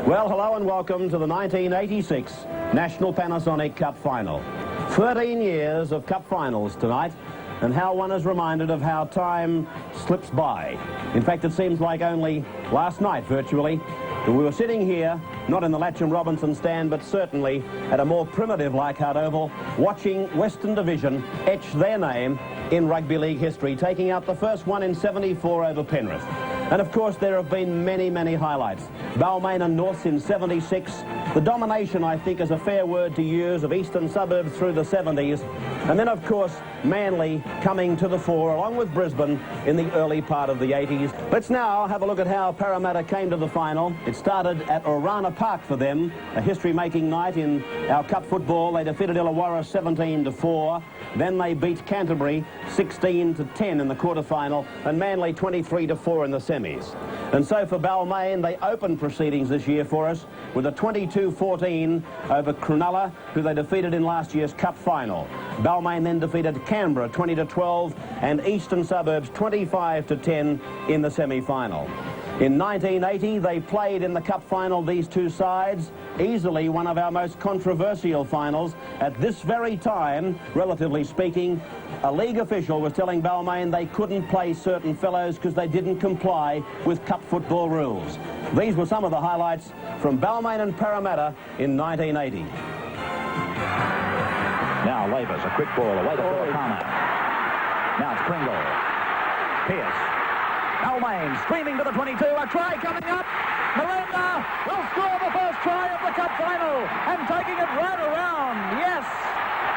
Well, hello and welcome to the 1986 National Panasonic Cup Final. 13 years of Cup Finals tonight, and how one is reminded of how time slips by. In fact, it seems like only last night, virtually, that we were sitting here, not in the Latcham Robinson stand, but certainly at a more primitive Leichhardt Oval, watching Western Division etch their name in rugby league history, taking out the first one in '74 over Penrith. And of course, there have been many, many highlights. Balmain and Norths in '76. The domination, I think, is a fair word to use, of eastern suburbs through the '70s. And then, of course, Manly coming to the fore, along with Brisbane, in the early part of the '80s. Let's now have a look at how Parramatta came to the final. It started at Orana Park for them, a history-making night in our Cup football. They defeated Illawarra 17-4. Then they beat Canterbury 16-10 in the quarterfinal, and Manly 23-4 in the semis. And so for Balmain, they opened proceedings this year for us with a 22-14 over Cronulla, who they defeated in last year's Cup final. Balmain then defeated Canberra 20-12 and Eastern Suburbs 25-10 in the semi-final. In 1980, they played in the Cup final, these two sides, easily one of our most controversial finals. At this very time, relatively speaking, a league official was telling Balmain they couldn't play certain fellows because they didn't comply with Cup football rules. These were some of the highlights from Balmain and Parramatta in 1980. Now Labors, a quick ball away to Filipano. Now it's Pringle. Pierce. Balmain streaming to the 22, a try coming up. Miranda will score the first try of the Cup final and taking it right around, yes.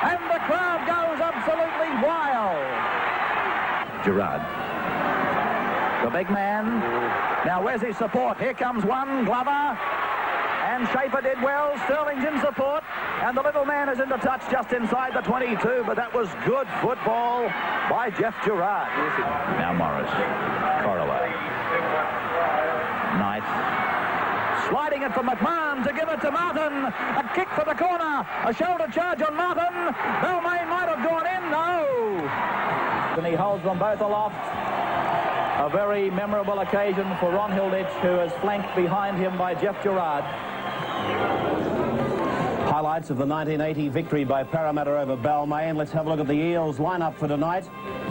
And the crowd goes absolutely wild. Gerard. The big man. Now where's his support? Here comes one, Glover. And Schaefer did well. Sterling's in support. And the little man is into touch just inside the 22, but that was good football by Jeff Gerard. Now Morris. Corraway. Knight. Sliding it from McMahon to give it to Martin. A kick for the corner. A shoulder charge on Martin. Balmain might have gone in. No. And he holds them both aloft. A very memorable occasion for Ron Hilditch, who is flanked behind him by Jeff Gerard. Highlights of the 1980 victory by Parramatta over Balmain. Let's have a look at the Eels lineup for tonight,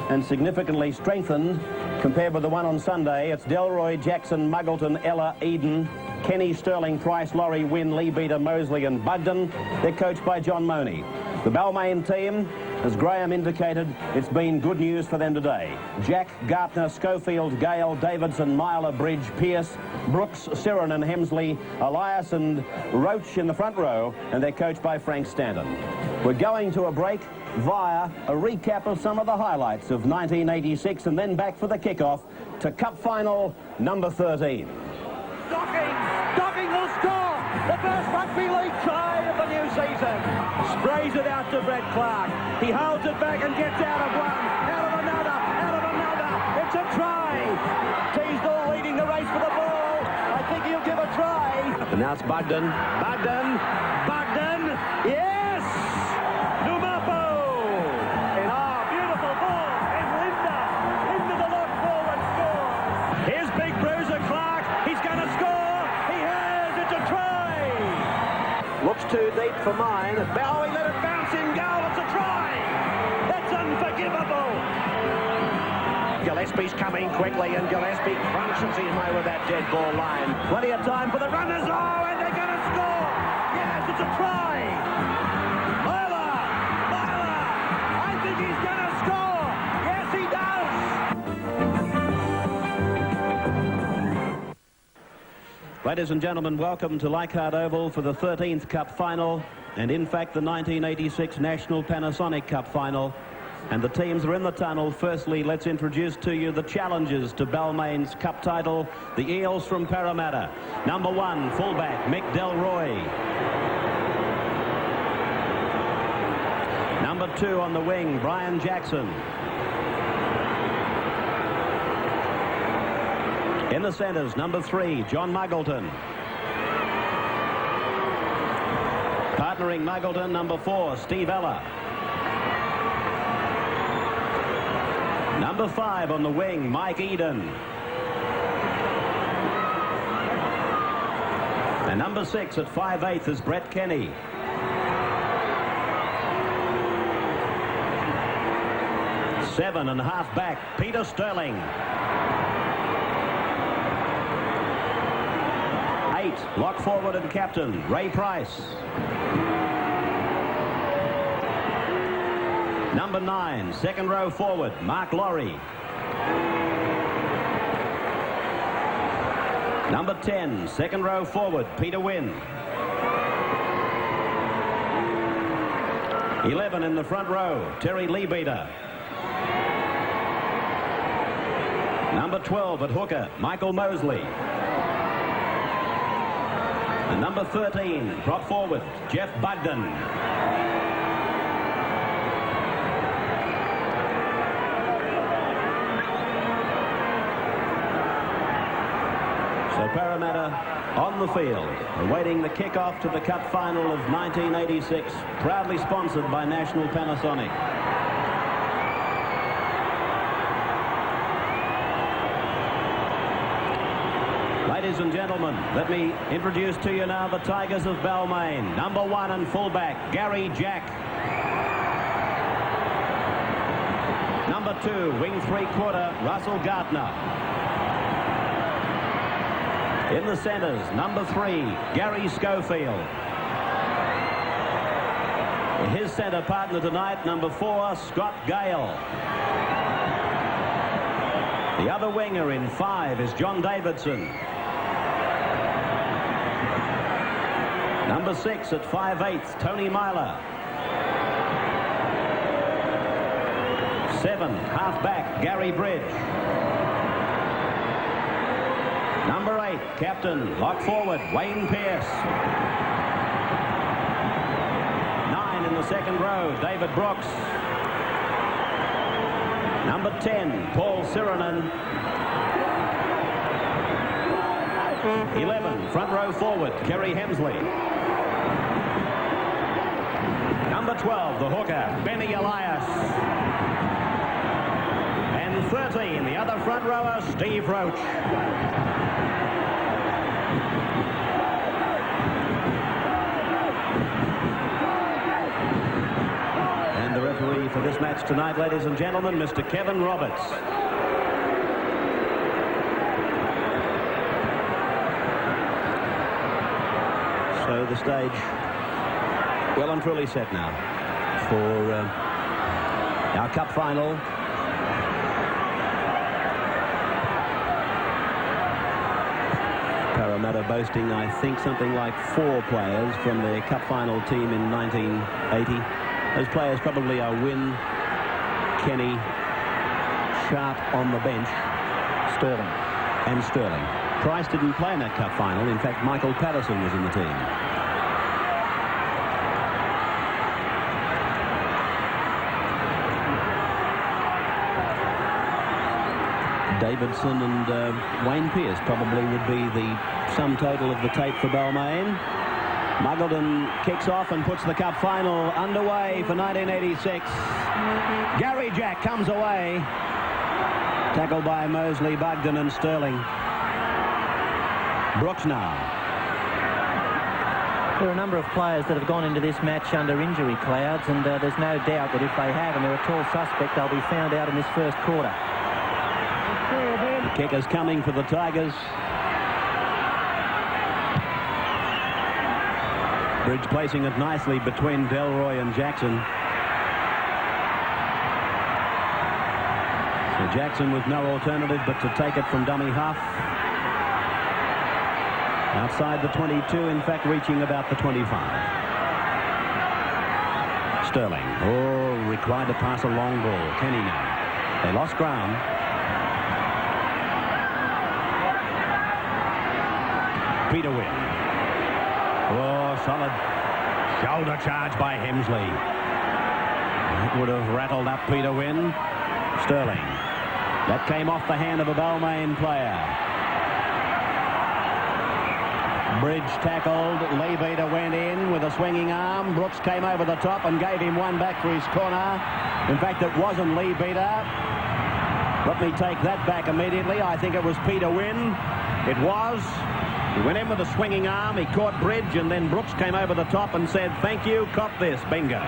and significantly strengthened compared with the one on Sunday. It's Delroy, Jackson, Muggleton, Ella, Eden, Kenny, Sterling, Price, Laurie, Wynn, Lee Beater, Mosley and Bugden. They're coached by John Money. The Balmain team, as Graham indicated, it's been good news for them today. Jack, Gartner, Schofield, Gale, Davidson, Myler, Bridge, Pearce, Brooks, Siren and Hemsley, Elias and Roach in the front row, and they're coached by Frank Stanton. We're going to a break via a recap of some of the highlights of 1986, and then back for the kickoff to Cup Final number 13. Docking will score the first rugby league try of the new season. Sprays it out to Brett Clark. He holds it back and gets out of one, out of another, out of another. It's a try. Teasdale leading the race for the ball. I think he'll give a try. And now it's Bugden. Bugden. Yes! Numapo. Beautiful ball. And Linda into the lock forward scores. Here's big bruiser Clark. He's going to score. He has. It's a try. Looks too deep for mine. Bowie let it bounce in goal. It's a try. That's unforgivable. Gillespie's coming quickly, and Gillespie crunches his way with that dead ball line. Plenty of time for the runners. Oh, and they're going to score. Yes, it's a try. Myler. I think he's going to score. Yes, he does. Ladies and gentlemen, welcome to Leichhardt Oval for the 13th Cup Final, and in fact the 1986 National Panasonic Cup Final. And the teams are in the tunnel. Firstly, let's introduce to you the challengers to Balmain's Cup title, the Eels from Parramatta. Number 1, fullback, Mick Delroy. Number 2 on the wing, Brian Jackson. In the centres, number 3, John Muggleton. Partnering Muggleton, number 4, Steve Ella. Number 5 on the wing, Mike Eden. And number 6 at 5/8 is Brett Kenny. Seven and half back, Peter Sterling. 8, lock forward and captain, Ray Price. Number 9, second row forward, Mark Laurie. Number 10, second row forward, Peter Wynn. 11 in the front row, Terry Leabeater. Number 12 at hooker, Michael Mosley. And number 13, prop forward, Jeff Bugden. So Parramatta on the field, awaiting the kick-off to the Cup final of 1986, proudly sponsored by National Panosonic. Ladies and gentlemen, let me introduce to you now the Tigers of Balmain. Number 1 and fullback, Gary Jack. Number 2, wing 3/4, Russell Gartner. In the centres, number 3, Gary Schofield. His centre partner tonight, number 4, Scott Gale. The other winger in 5 is John Davidson. Number 6 at 5/8, Tony Myler. 7, half-back, Gary Bridge. Number 8, captain, lock forward, Wayne Pearce. 9 in the second row, David Brooks. Number 10, Paul Sirenen. 11, front row forward, Kerry Hemsley. Number 12, the hooker, Benny Elias. And 13, the other front rower, Steve Roach. And the referee for this match tonight, ladies and gentlemen, Mr. Kevin Roberts. So the stage well and truly set now for our cup final. Parramatta boasting, I think, something like 4 players from their cup final team in 1980. Those players probably are Wynn, Kenny, Sharp on the bench, Sterling. Price didn't play in that cup final. In fact, Michael Patterson was in the team. Davidson and Wayne Pearce probably would be the sum total of the tape for Balmain. Muggleton kicks off and puts the cup final underway for 1986. Gary Jack comes away. Tackled by Mosley, Bugden and Sterling. Brooks now. There are a number of players that have gone into this match under injury clouds, and there's no doubt that if they have, and they're a tall suspect, they'll be found out in this first quarter. The kick is coming for the Tigers. Bridge placing it nicely between Delroy and Jackson. So Jackson with no alternative but to take it from dummy half. Outside the 22, in fact, reaching about the 25. Sterling. Oh, required to pass a long ball. Kenny now. They lost ground. Peter Wynn. Oh, solid shoulder charge by Hemsley. That would have rattled up Peter Wynn. Sterling. That came off the hand of a Balmain player. Bridge tackled. Leabeater went in with a swinging arm. Brooks came over the top and gave him one back for his corner. In fact, it wasn't Leabeater. Let me take that back immediately. I think it was Peter Wynn. It was. He went in with a swinging arm. He caught Bridge, and then Brooks came over the top and said, "Thank you, cop this." Bingo.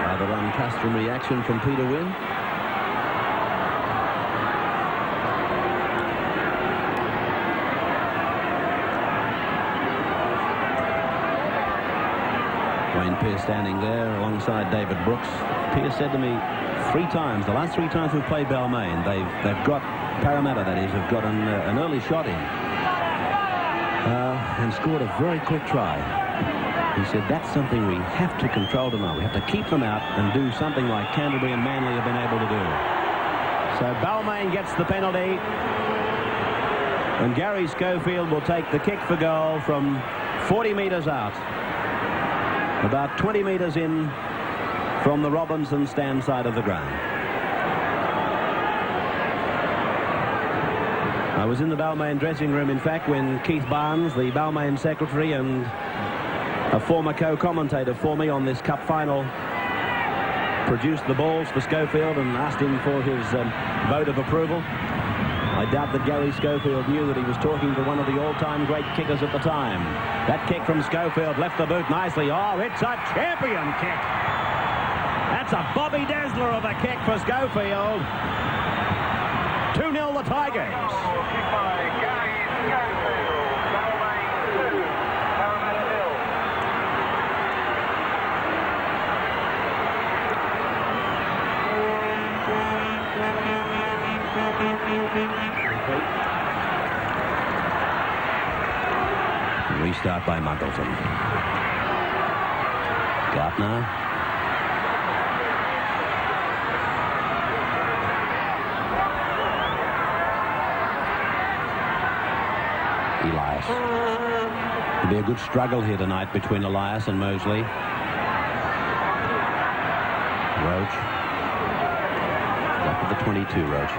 Rather uncustomary action from Peter Wynn. Wayne Pearce standing there alongside David Brooks. Pearce said to me 3 times, the last 3 times we've played Balmain, they've got Parramatta, that is, have got an early shot in and scored a very quick try. He said that's something we have to control tonight. We have to keep them out and do something like Canterbury and Manly have been able to do. So Balmain gets the penalty, and Gary Schofield will take the kick for goal from 40 metres out. About 20 metres in from the Robinson stand side of the ground. I was in the Balmain dressing room, in fact, when Keith Barnes, the Balmain secretary and a former co-commentator for me on this cup final, produced the balls for Schofield and asked him for his vote of approval. I doubt that Gary Schofield knew that he was talking to one of the all-time great kickers at the time. That kick from Schofield left the boot nicely. Oh, it's a champion kick. That's a Bobby Dazzler of a kick for Schofield. 2-0 the Tigers. Restart by Muggleton. Gartner. Elias. It'll be a good struggle here tonight between Elias and Mosley. Roach. Up to the 22, Roach.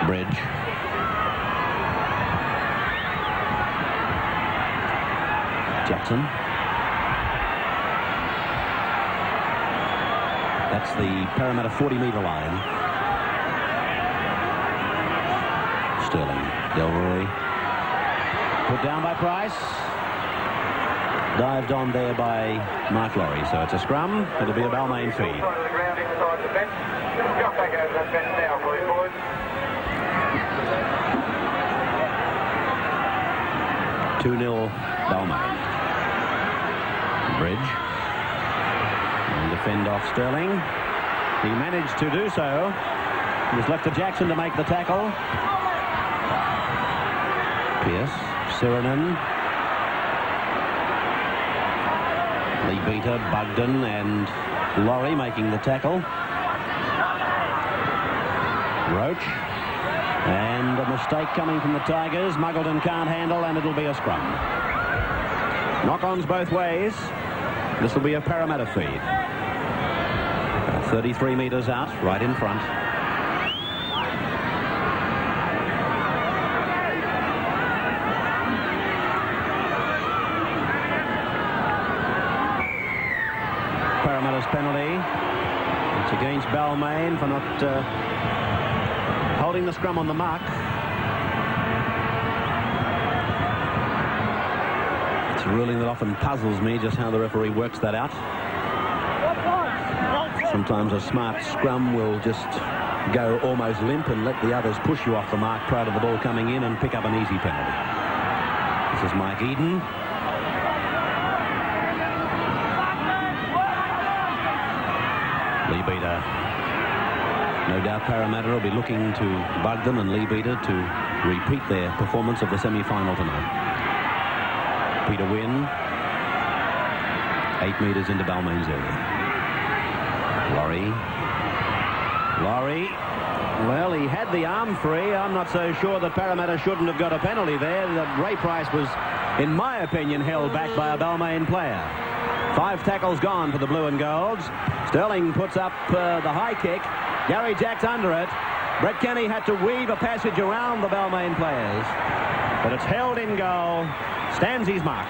Bridge. Jackson. That's the Parramatta 40-metre line. Sterling. Delroy. Put down by Price. Dived on there by Mark Laurie. So it's a scrum. It'll be a Balmain feed. 2-0 Balmain. Bridge. And defend off Sterling. He managed to do so. He was left to Jackson to make the tackle. Pearce. Sirenen. Lee Beater, Bugden and Laurie making the tackle. Roach. And a mistake coming from the Tigers. Muggleton can't handle, and it'll be a scrum. Knock-ons both ways. This will be a Parramatta feed. 33 metres out, right in front. Parramatta's penalty. It's against Balmain for not holding the scrum on the mark. It's a ruling that often puzzles me, just how the referee works that out. Sometimes a smart scrum will just go almost limp and let the others push you off the mark prior to the ball coming in and pick up an easy penalty. This is Mike Eden. Lee Beater. No doubt Parramatta will be looking to Bugden and Lee Beater to repeat their performance of the semi-final tonight. Peter Wynn. 8 metres into Balmain's area. Laurie. Well, he had the arm free. I'm not so sure that Parramatta shouldn't have got a penalty there. That Ray Price was, in my opinion, held back by a Balmain player. 5 tackles gone for the Blue and Golds. Sterling puts up the high kick. Gary Jacks under it. Brett Kenny had to weave a passage around the Balmain players. But it's held in goal. Stands his mark.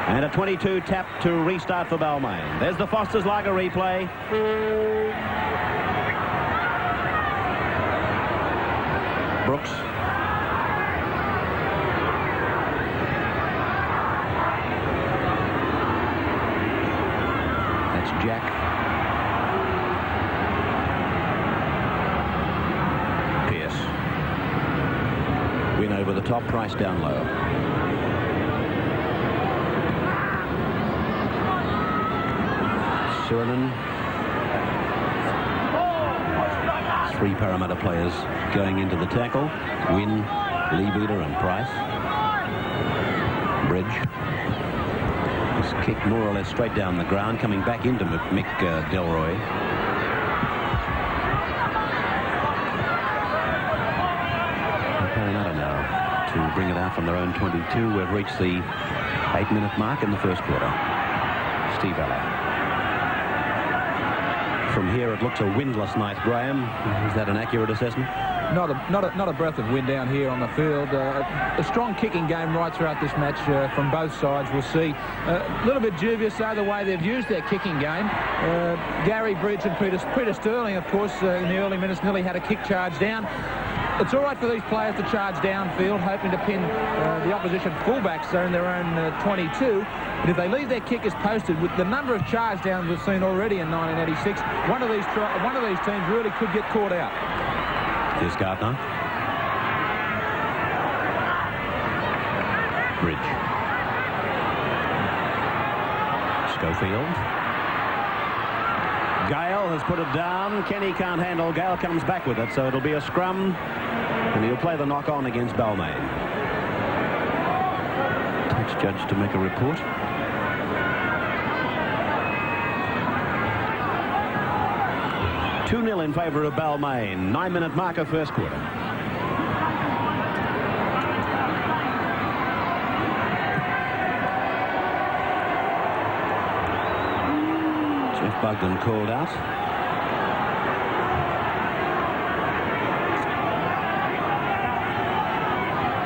And a 22 tap to restart for Balmain. There's the Foster's Lager replay. Win over the top, Price down low. Surinam. 3 Parramatta players going into the tackle. Wynn, Leabeater and Price. Bridge. This kick more or less straight down the ground, coming back into Mick Delroy. Parramatta now to bring it out from their own 22. We've reached the 8-minute mark in the first quarter. Steve Allard. From here, it looks a windless night, Graham. Is that an accurate assessment? Not a breath of wind down here on the field. A strong kicking game right throughout this match from both sides. We'll see. A little bit dubious, though, the way they've used their kicking game. Gary Bridge and Peter Sterling, of course, in the early minutes nearly had a kick charge down. It's all right for these players to charge downfield, hoping to pin the opposition fullbacks there in their own 22. But if they leave their kickers posted, with the number of charge downs we've seen already in 1986, one of these teams really could get caught out. Here's Gardner. Bridge. Schofield. Gale has put it down. Kenny can't handle. Gale comes back with it, so it'll be a scrum, and he'll play the knock-on against Balmain. Touch judge to make a report. Two 0 in favour of Balmain. 9-minute marker, first quarter. Jeff Bugden called out.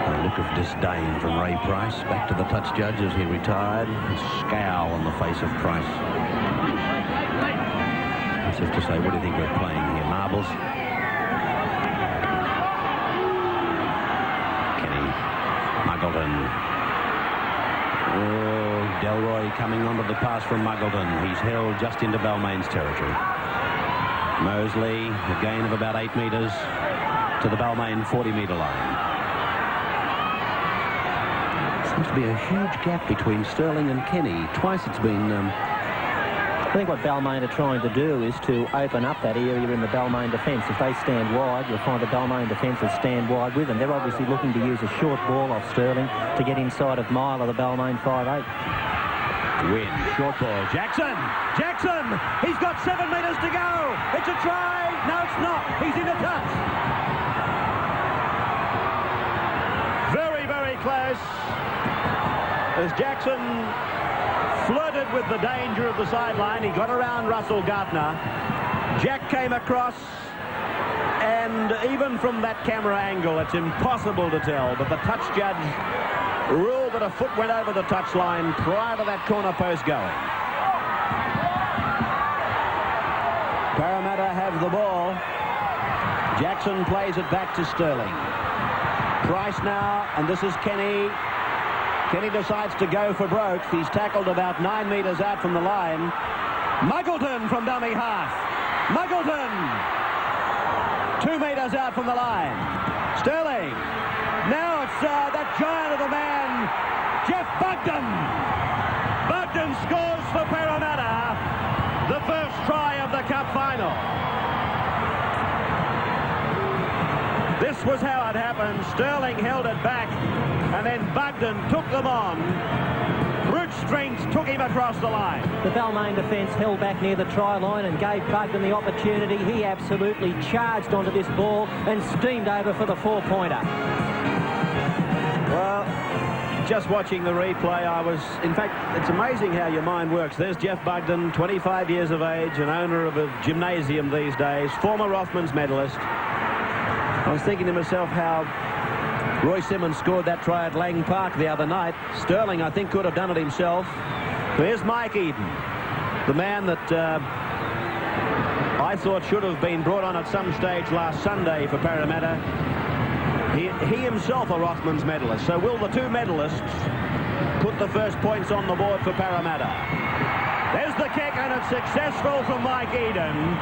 A look of disdain from Ray Price. Back to the touch judge as he retired. A scowl on the face of Price. As if to say, what do you think we're playing here? Marbles? Kenny. Muggleton. Oh, Delroy coming onto the pass from Muggleton. He's held just into Balmain's territory. Mosley, a gain of about 8 metres to the Balmain 40-metre line. Seems to be a huge gap between Sterling and Kenny. Twice it's been... I think what Balmain are trying to do is to open up that area in the Balmain defence. If they stand wide, you'll find the Balmain defenders stand wide with them. They're obviously looking to use a short ball off Sterling to get inside of mile of the Balmain 5'8". Win. Short ball. Jackson! Jackson! He's got 7 metres to go! It's a try! No, it's not! He's in a touch! Very, very close. As Jackson flirted with the danger of the sideline. He got around Russell Gardner. Jack came across, and even from that camera angle, it's impossible to tell, but the touch judge ruled that a foot went over the touchline prior to that corner post going. Parramatta have the ball. Jackson plays it back to Sterling. Price now, and this is Kenny. Kenny decides to go for broke. He's tackled about 9 metres out from the line. Muggleton from dummy half. Muggleton! 2 metres out from the line. Sterling. Now it's that giant of a man, Jeff Bugden. Bugden scores for Parramatta. The first try of the Cup final. This was how it happened. Sterling held it back, and then Bugden took them on. Brute strength took him across the line. The Balmain defence held back near the try line and gave Bugden the opportunity. He absolutely charged onto this ball and steamed over for the 4-pointer. Well, just watching the replay, in fact, it's amazing how your mind works. There's Jeff Bugden, 25 years of age, an owner of a gymnasium these days, former Rothmans medalist. I was thinking to myself how Roy Simmons scored that try at Lang Park the other night. Sterling, I think, could have done it himself. Here's Mike Eden, the man that I thought should have been brought on at some stage last Sunday for Parramatta. He himself a Rothmans medalist. So will the two medalists put the first points on the board for Parramatta? There's the kick, and it's successful from Mike Eden.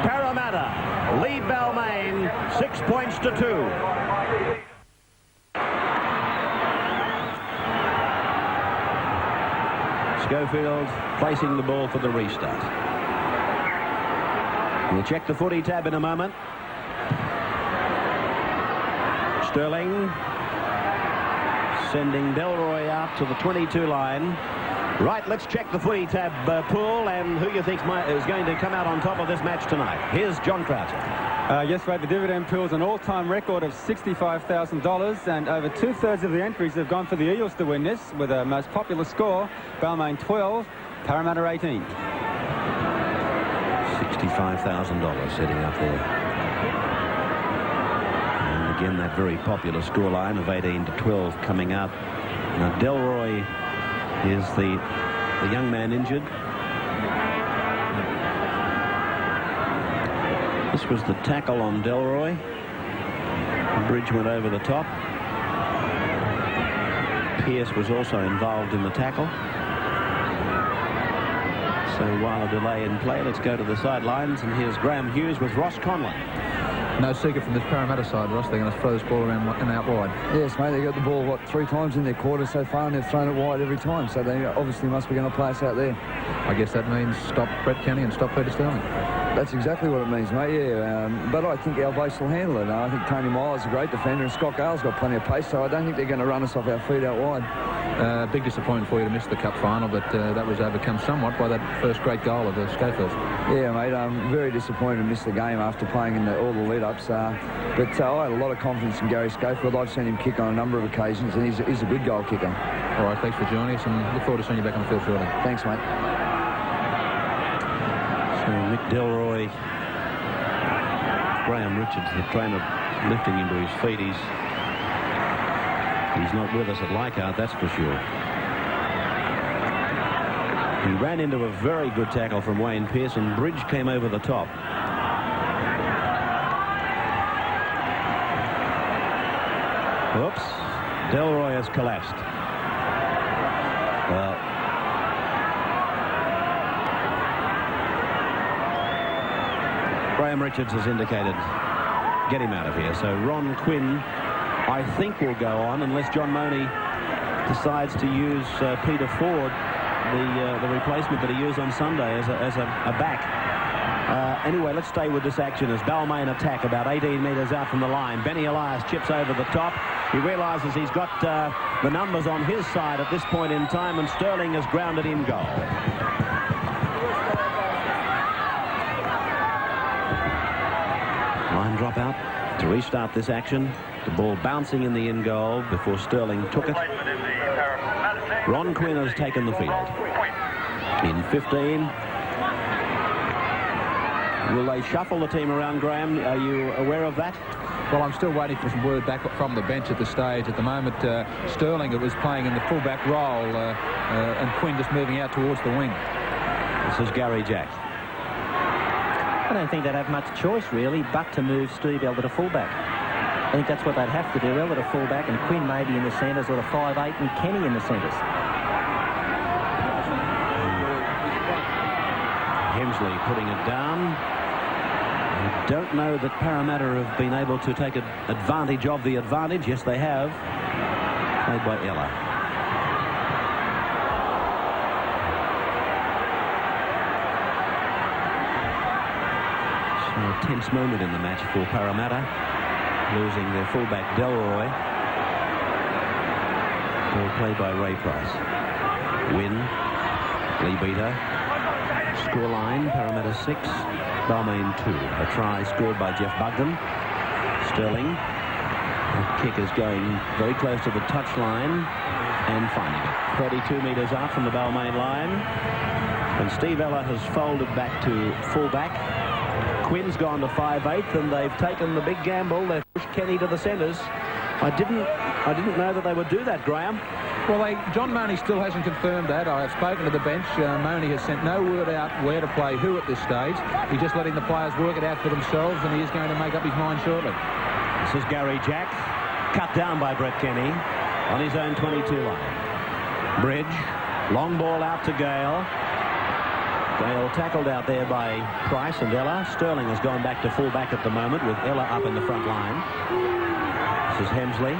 Parramatta lead Balmain 6 points to 2. Schofield placing the ball for the restart. We'll check the footy tab in a moment. Sterling sending Delroy out to the 22 line. Right, let's check the footy tab pool and who you think is going to come out on top of this match tonight. Here's John Croucher. Yes, Ray, the dividend pool is an all-time record of $65,000, and over 2/3 of the entries have gone for the Eels to win this, with a most popular score, Balmain 12, Parramatta 18. $65,000 sitting up there. And again, that very popular scoreline of 18-12 coming out. Now, Delroy is the young man injured. This was the tackle on Delroy. Bridge went over the top. Pearce was also involved in the tackle. So while a delay in play, let's go to the sidelines, and here's Graham Hughes with Ross Conlon. No secret from this Parramatta side, Ross. They're going to throw this ball around and out wide. Yes, mate, they got the ball, 3 times in their quarter so far, and they've thrown it wide every time, so they obviously must be going to play us out there. I guess that means stop Brett Kenny and stop Peter Sterling. That's exactly what it means, mate, yeah. But I think our base will handle it. I think Tony Myers is a great defender, and Scott Gale's got plenty of pace, so I don't think they're going to run us off our feet out wide. Big disappointment for you to miss the cup final, but that was overcome somewhat by that first great goal of Schofield. Yeah, mate, I'm very disappointed to miss the game after playing in all the lead-ups. But I had a lot of confidence in Gary Schofield. I've seen him kick on a number of occasions, and he's a good goal kicker. All right, thanks for joining us, and look forward to seeing you back on the field shortly. Thanks, mate. So Mick Delroy, Graham Richards, the trainer, lifting him to his feet. He's not with us at Leichhardt, that's for sure. He ran into a very good tackle from Wayne Pearce, and Bridge came over the top. Oops. Delroy has collapsed. Well, Graham Richards has indicated get him out of here. So Ron Quinn, I think, will go on unless John Mooney decides to use Peter Ford, the replacement that he used on Sunday, as a back. Anyway, let's stay with this action as Balmain attack about 18 metres out from the line. Benny Elias chips over the top. He realises he's got the numbers on his side at this point in time, and Sterling has grounded in goal. Line drop out to restart this action. The ball bouncing in the in goal before Sterling took it. Ron Quinn has taken the field. In 15. Will they shuffle the team around, Graham? Are you aware of that? Well, I'm still waiting for some word back from the bench at the stage. At the moment, Sterling was playing in the fullback role, and Quinn just moving out towards the wing. This is Gary Jack. I don't think they'd have much choice, really, but to move Steve Elder to fullback. I think that's what they'd have to do. Elder to fullback, and Quinn maybe in the centres, or a 5'8", and Kenny in the centres. Hemsley putting it down. I don't know that Parramatta have been able to take advantage of the advantage. Yes, they have. Played by Ella. So a tense moment in the match for Parramatta, losing their fullback Delroy. Ball played by Ray Price. Win. Lee Beater. Scoreline, Parramatta 6, Balmain 2. A try scored by Jeff Bugden. Sterling. The kick is going very close to the touchline and finding it. 32 metres out from the Balmain line. And Steve Ella has folded back to fullback. Quinn's gone to 5'8", and they've taken the big gamble. They've pushed Kenny to the centres. I didn't know that they would do that, Graham. Well, John Mooney still hasn't confirmed that. I have spoken to the bench. Mooney has sent no word out where to play who at this stage. He's just letting the players work it out for themselves, and he is going to make up his mind shortly. This is Gary Jack, cut down by Brett Kenny on his own 22 line. Bridge, long ball out to Gale. Gale tackled out there by Price and Ella. Sterling has gone back to full-back at the moment with Ella up in the front line. This is Hemsley.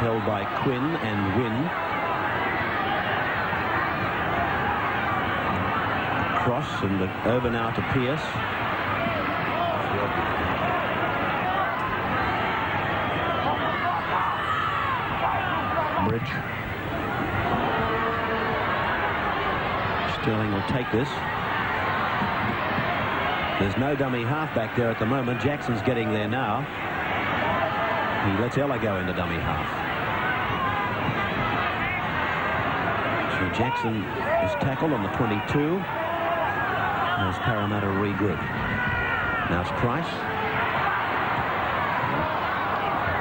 Held by Quinn and Wynn. Cross and over now to Pierce. Bridge. Sterling will take this. There's no dummy half back there at the moment. Jackson's getting there now. He lets Ella go into dummy half. So Jackson is tackled on the 22. As Parramatta regroup. Now it's Price.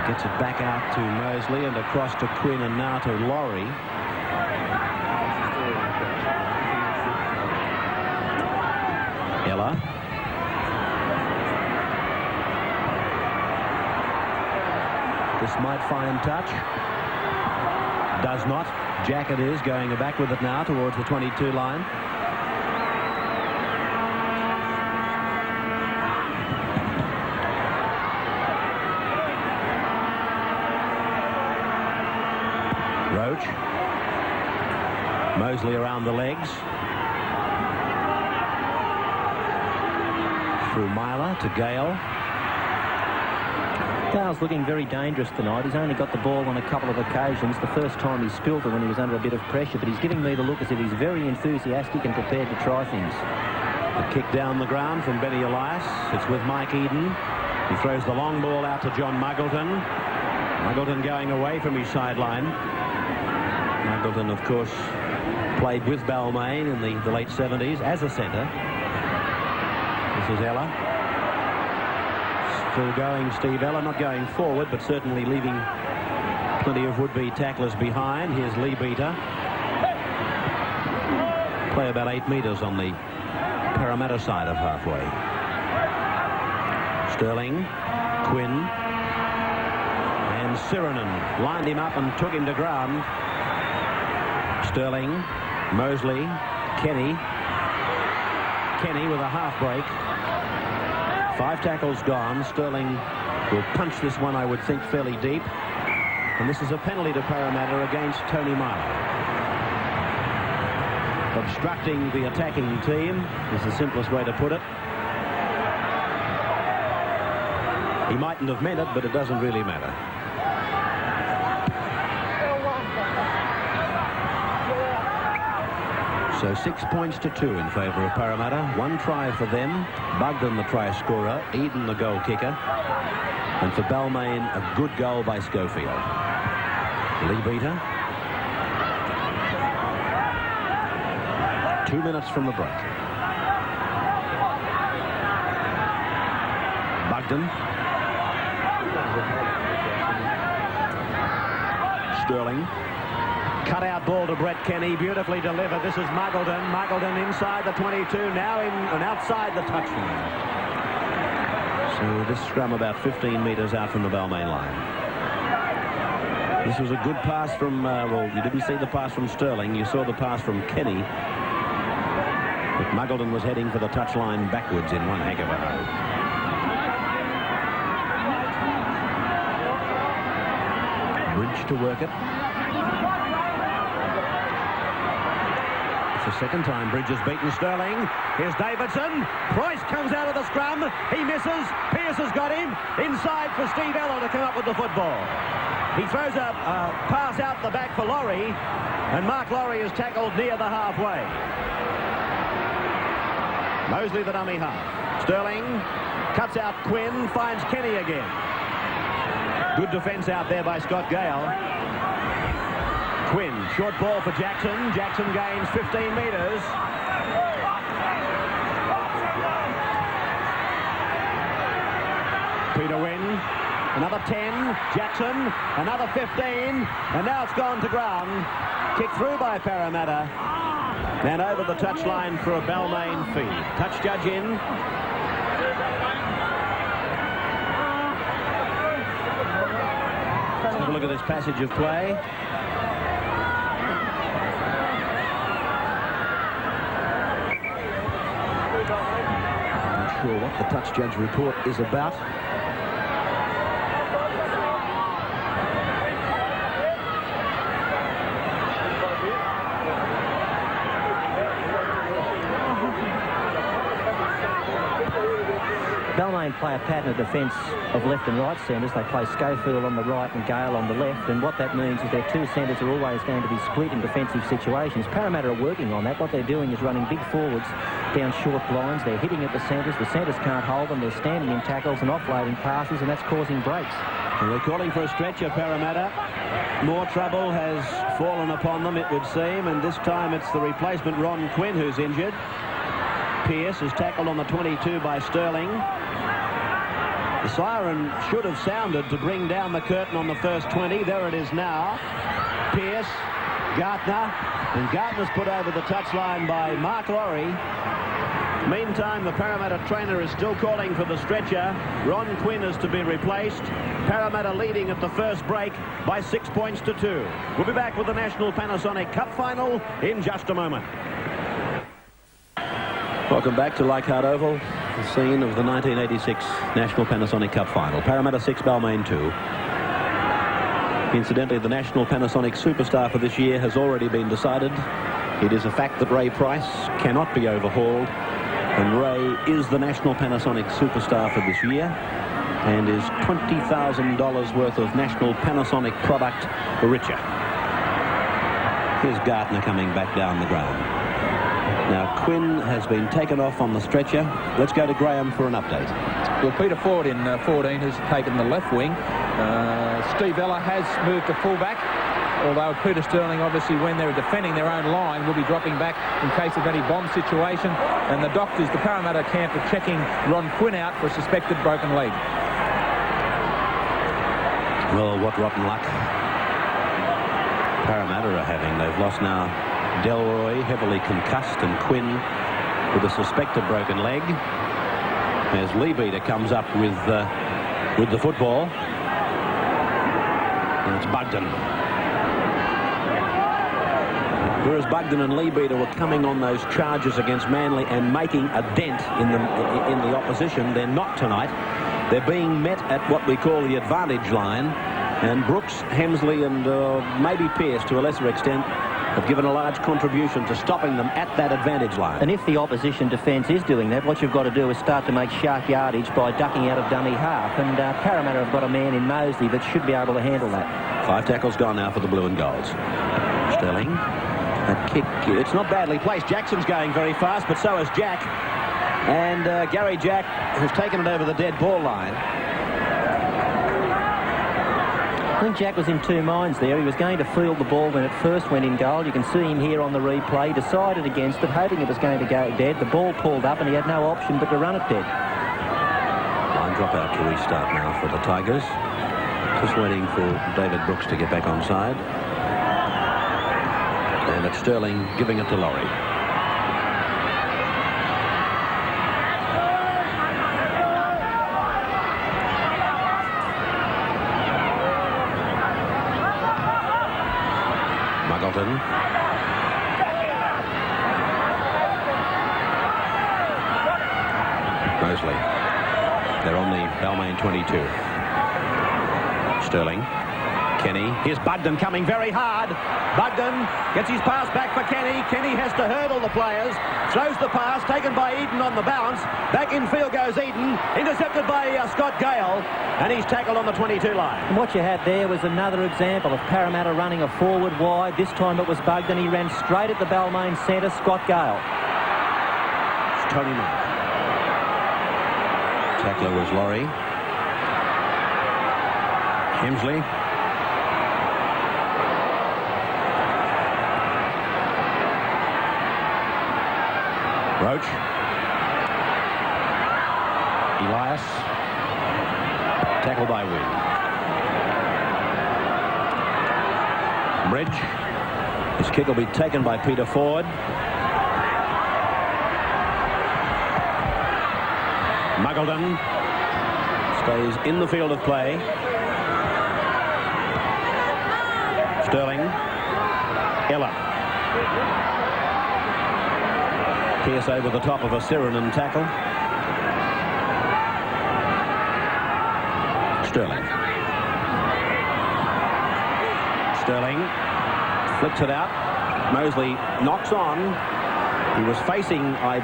Gets it back out to Mosley and across to Quinn and now to Laurie. Ella. This might find touch. Does not. Jack it is going back with it now towards the 22 line. Roach. Mosley around the legs. Through Myler to Gale. Gale's looking very dangerous tonight. He's only got the ball on a couple of occasions. The first time he spilled it when he was under a bit of pressure, but he's giving me the look as if he's very enthusiastic and prepared to try things. A kick down the ground from Benny Elias. It's with Mike Eden. He throws the long ball out to John Muggleton. Muggleton going away from his sideline. Muggleton, of course, played with Balmain in the late 70s as a centre. This is Ella. Still going, Steve Ella, not going forward, but certainly leaving plenty of would-be tacklers behind. Here's Lee Beater. Play about 8 metres on the Parramatta side of halfway. Sterling, Quinn, and Sirenen lined him up and took him to ground. Sterling, Mosley, Kenny with a half break. 5 tackles gone. Sterling will punch this one, I would think, fairly deep. And this is a penalty to Parramatta against Tony Myler. Obstructing the attacking team is the simplest way to put it. He mightn't have meant it, but it doesn't really matter. So 6 points to 2 in favour of Parramatta. 1 try for them. Bugden the try scorer. Eden the goal kicker. And for Balmain, a good goal by Schofield. Lee Beater. 2 minutes from the break. Bugden. Sterling. Cut-out ball to Brett Kenny, beautifully delivered. This is Muggleton. Muggleton inside the 22, now in and outside the touchline. So this scrum about 15 metres out from the Balmain line. This was a good pass from, well, you didn't see the pass from Sterling. You saw the pass from Kenny. But Muggleton was heading for the touchline backwards in one heck of a hole. Bridge to work it. It's the second time Bridge has beaten Sterling. Here's Davidson. Price comes out of the scrum. He misses. Pierce has got him. Inside for Steve Ella to come up with the football. He throws a pass out the back for Laurie, and Mark Laurie is tackled near the halfway. Mosley the dummy half. Sterling cuts out Quinn, finds Kenny again. Good defence out there by Scott Gale. Quinn, short ball for Jackson. Jackson gains 15 metres. Peter Wynn, another 10. Jackson, another 15. And now it's gone to ground. Kicked through by Parramatta. And over the touchline for a Balmain feed. Touch judge in. Let's have a look at this passage of play. Sure what the touch judge report is about. play a pattern of defence of left and right centres. They play Schofield on the right and Gale on the left, and what that means is their two centres are always going to be split in defensive situations. Parramatta are working on that. What they're doing is running big forwards down short lines. They're hitting at the centres can't hold them. They're standing in tackles and offloading passes, and that's causing breaks. Well, they're calling for a stretcher, Parramatta. More trouble has fallen upon them, it would seem, and this time it's the replacement Ron Quinn who's injured. Pearce is tackled on the 22 by Sterling. The siren should have sounded to bring down the curtain on the first 20. There it is now. Pearce, Gartner, and Gartner's put over the touchline by Mark Laurie. Meantime, the Parramatta trainer is still calling for the stretcher. Ron Quinn is to be replaced. Parramatta leading at the first break by 6 points to 2. We'll be back with the National Panasonic Cup Final in just a moment. Welcome back to Leichhardt Oval, the scene of the 1986 National Panasonic Cup Final. Parramatta 6, Balmain 2. Incidentally, the National Panasonic superstar for this year has already been decided. It is a fact that Ray Price cannot be overhauled, and Ray is the National Panasonic superstar for this year and is $20,000 worth of National Panasonic product richer. Here's Gartner coming back down the ground. Now, Quinn has been taken off on the stretcher. Let's go to Graham for an update. Well, Peter Ford in 14 has taken the left wing. Steve Ella has moved to fullback, although Peter Sterling, obviously, when they're defending their own line, will be dropping back in case of any bomb situation. And the doctors, the Parramatta camp, are checking Ron Quinn out for a suspected broken leg. Well, what rotten luck Parramatta are having. They've lost now Delroy, heavily concussed, and Quinn with a suspected broken leg. As Leabeater comes up with the football. And it's Bugden. Whereas Bugden and Leabeater were coming on those charges against Manly and making a dent in the opposition, they're not tonight. They're being met at what we call the advantage line, and Brooks, Hemsley and maybe Pearce to a lesser extent have given a large contribution to stopping them at that advantage line. And if the opposition defence is doing that, what you've got to do is start to make sharp yardage by ducking out of dummy half, and Parramatta have got a man in Mosley that should be able to handle that. 5 tackles gone now for the blue and golds. Sterling, that kick, it's not badly placed. Jackson's going very fast, but so is Jack. And Gary Jack has taken it over the dead ball line. I think Jack was in two minds there. He was going to field the ball when it first went in goal. You can see him here on the replay. Decided against it, hoping it was going to go dead. The ball pulled up and he had no option but to run it dead. Line drop out to restart now for the Tigers. Just waiting for David Brooks to get back on side. And it's Sterling giving it to Laurie. Muggleton. Mosley. They're on the Balmain 22. Sterling. Kenny. Here's Bugden coming very hard. Bugden gets his pass back for Kenny. Kenny has to hurdle the players. Throws the pass, taken by Eden on the bounce. Back in field goes Eden. Intercepted by Scott Gale. And he's tackled on the 22 line. And what you had there was another example of Parramatta running a forward wide. This time it was Bugden. He ran straight at the Balmain centre, Scott Gale. It's Tony Mark. Tackler was Laurie. Hemsley. Roach. Elias. Tackled by Wynn. Bridge. His kick will be taken by Peter Ford. Muggleton stays in the field of play. Sterling. Ella. Pearce over the top of a Sirenen tackle. Sterling. Sterling flicks it out. Mosley knocks on. He was facing, I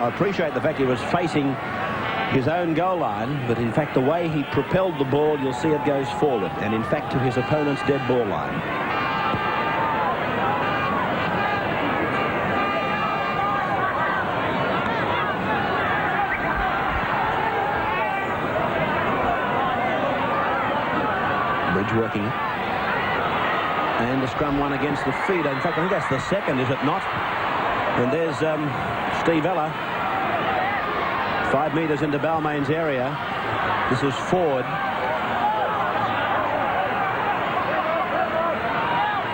appreciate the fact he was facing his own goal line, but in fact the way he propelled the ball, you'll see it goes forward, and in fact to his opponent's dead ball line. Bridge working it. And the scrum one against the feet. In fact, I think that's the second, is it not? And there's Steve Ella. 5 metres into Balmain's area. This is Ford.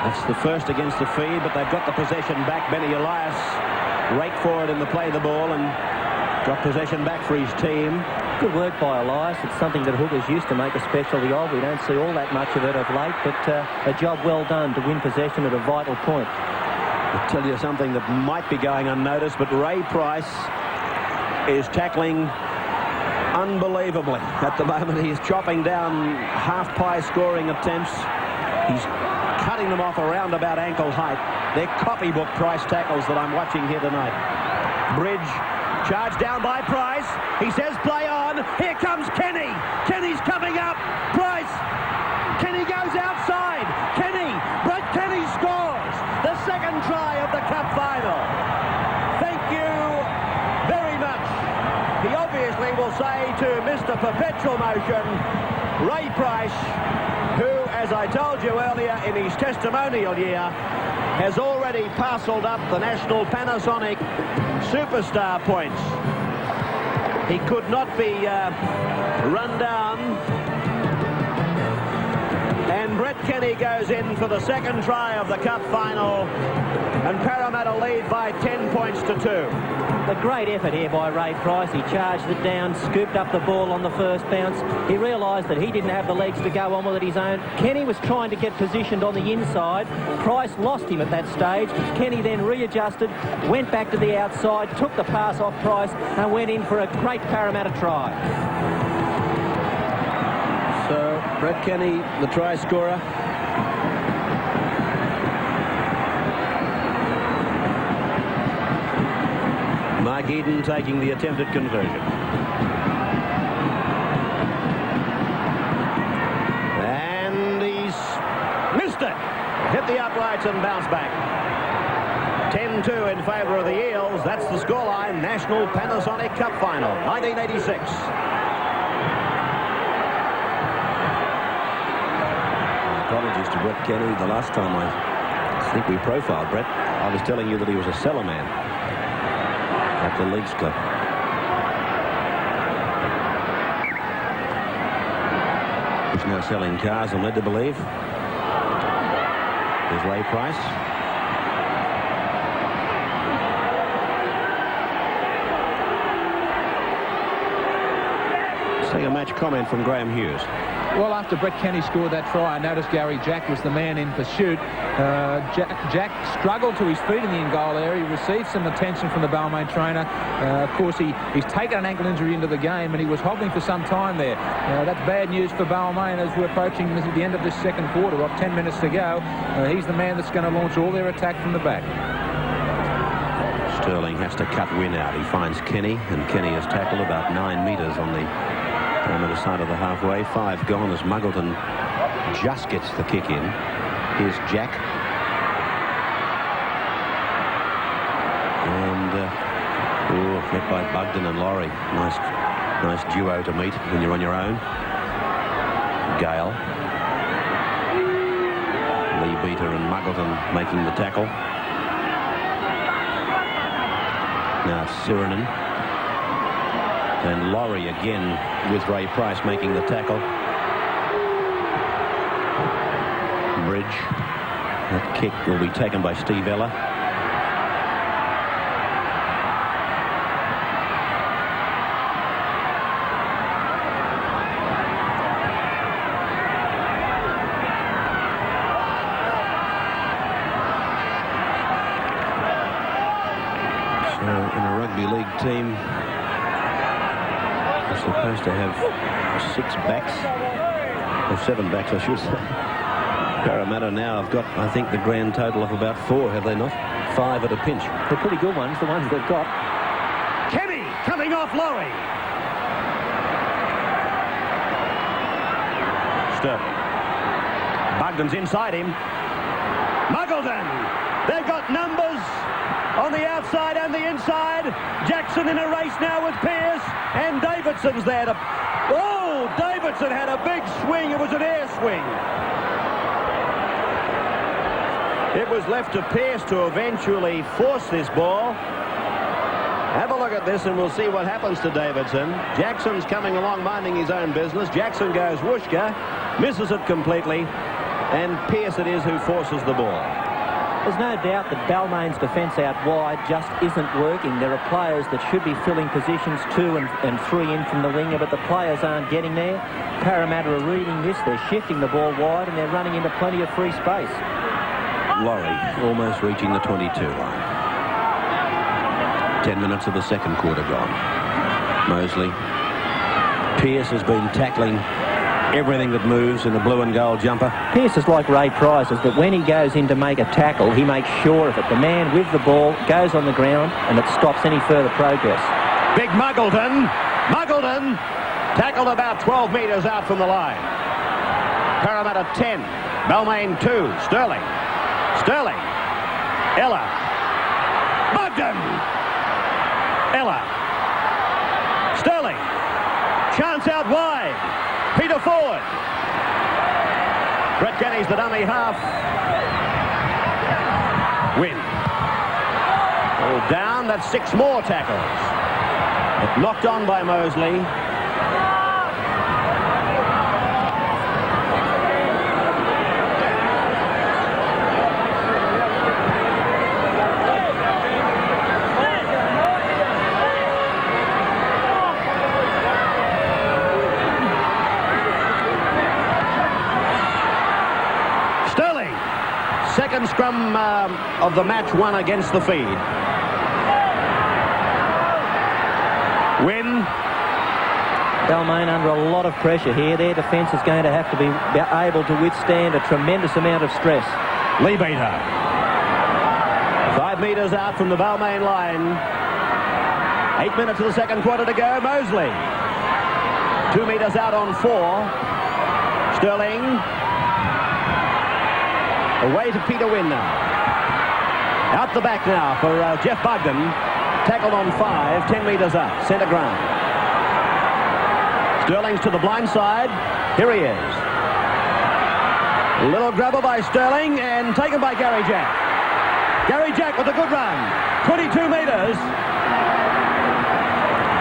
That's the first against the feed, but they've got the possession back. Benny Elias rake forward in the play the ball and got possession back for his team. Good work by Elias. It's something that hookers used to make a specialty of. We don't see all that much of it of late, but a job well done to win possession at a vital point. I'll tell you something that might be going unnoticed, but Ray Price is tackling unbelievably at the moment. He is chopping down half-pie scoring attempts. He's cutting them off around about ankle height. They're copybook Price tackles that I'm watching here tonight. Bridge charged down by Price. He says play on. Here comes Kenny. Kenny's coming up. Price. Kenny goes outside. Kenny. Brett Kenny scores the second try of the cup final. Thank you very much. He obviously will say to Mr. Perpetual Motion, Ray Price, who, as I told you earlier in his testimonial year, has already parcelled up the national Panosonic superstar points. He could not be run down. And Brett Kenny goes in for the second try of the cup final, and Parramatta lead by 10 points to 2. A great effort here by Ray Price. He charged it down, scooped up the ball on the first bounce. He realised that he didn't have the legs to go on with it his own. Kenny was trying to get positioned on the inside. Price lost him at that stage. Kenny then readjusted, went back to the outside, took the pass off Price and went in for a great Parramatta try. So Brett Kenny, the try scorer. Mark Eden taking the attempted conversion. And he's missed it. Hit the uprights and bounced back. 10-2 in favour of the Eels. That's the scoreline. National Panasonic Cup Final, 1986. Apologies to Brett Kenny. The last time I think we profiled Brett, I was telling you that he was a cellar man at the Leagues Club. He's now selling cars, I'm led to believe. There's Ray Price. Let's take a match comment from Graham Hughes. Well, after Brett Kenny scored that try, I noticed Gary Jack was the man in pursuit. Jack struggled to his feet in the in-goal area. He received some attention from the Balmain trainer. Of course, he's taken an ankle injury into the game, and he was hobbling for some time there. That's bad news for Balmain as we're approaching the end of this second quarter. We've got 10 minutes to go. He's the man that's going to launch all their attack from the back. Sterling has to cut Wynn out. He finds Kenny, and Kenny has tackled about 9 metres on the Parramatta side of the halfway. 5 gone as Muggleton just gets the kick in. Here's Jack. And met by Bugden and Laurie. Nice duo to meet when you're on your own. Gale. Lee Beater and Muggleton making the tackle. Now Sirinen. And Laurie again with Ray Price making the tackle. Bridge. That kick will be taken by Steve Ella. So in a rugby league team, supposed to have 6 backs, or 7 backs I should say. Parramatta now have got, I think, the grand total of about 4, have they not? 5 at a pinch. They're pretty good ones, the ones they've got. Kenny coming off Laurie. Sterling. Bugden's inside him. Muggleton. They've got numbers on the outside and the inside. Jackson in a race now with Pearce, and Davidson's there to... Oh, Davidson had a big swing. It was an air swing. It was left to Pearce to eventually force this ball. Have a look at this and we'll see what happens to Davidson. Jackson's coming along minding his own business. Jackson goes whooshka, misses it completely, and Pearce it is who forces the ball. There's no doubt that Balmain's defence out wide just isn't working. There are players that should be filling positions 2 and 3 in from the winger, but the players aren't getting there. Parramatta are reading this. They're shifting the ball wide and they're running into plenty of free space. Laurie almost reaching the 22 line. 10 minutes of the second quarter gone. Mosley. Pearce has been tackling everything that moves in the blue and gold jumper. Pearce is like Ray Price, is that when he goes in to make a tackle, he makes sure of it. The man with the ball goes on the ground and it stops any further progress. Big Muggleton. Muggleton tackled about 12 metres out from the line. Parramatta 10. Balmain 2. Sterling. Sterling. Ella. Bugden. Ella. Sterling. Chance out wide. Peter Ford. Brett Kenny's the dummy half. Win. All down. That's 6 more tackles. But knocked on by Mosley. Second scrum of the match won against the feed. Win. Balmain under a lot of pressure here. Their defence is going to have to be able to withstand a tremendous amount of stress. Lee Beater. 5 metres out from the Balmain line. 8 minutes of the second quarter to go. Mosley. 2 metres out on 4. Sterling. Away to Peter Wynn now. Out the back now for Jeff Bugden. Tackled on 5, 10 metres up. Centre ground. Sterling's to the blind side. Here he is. A little grabber by Sterling and taken by Gary Jack. Gary Jack with a good run. 22 metres.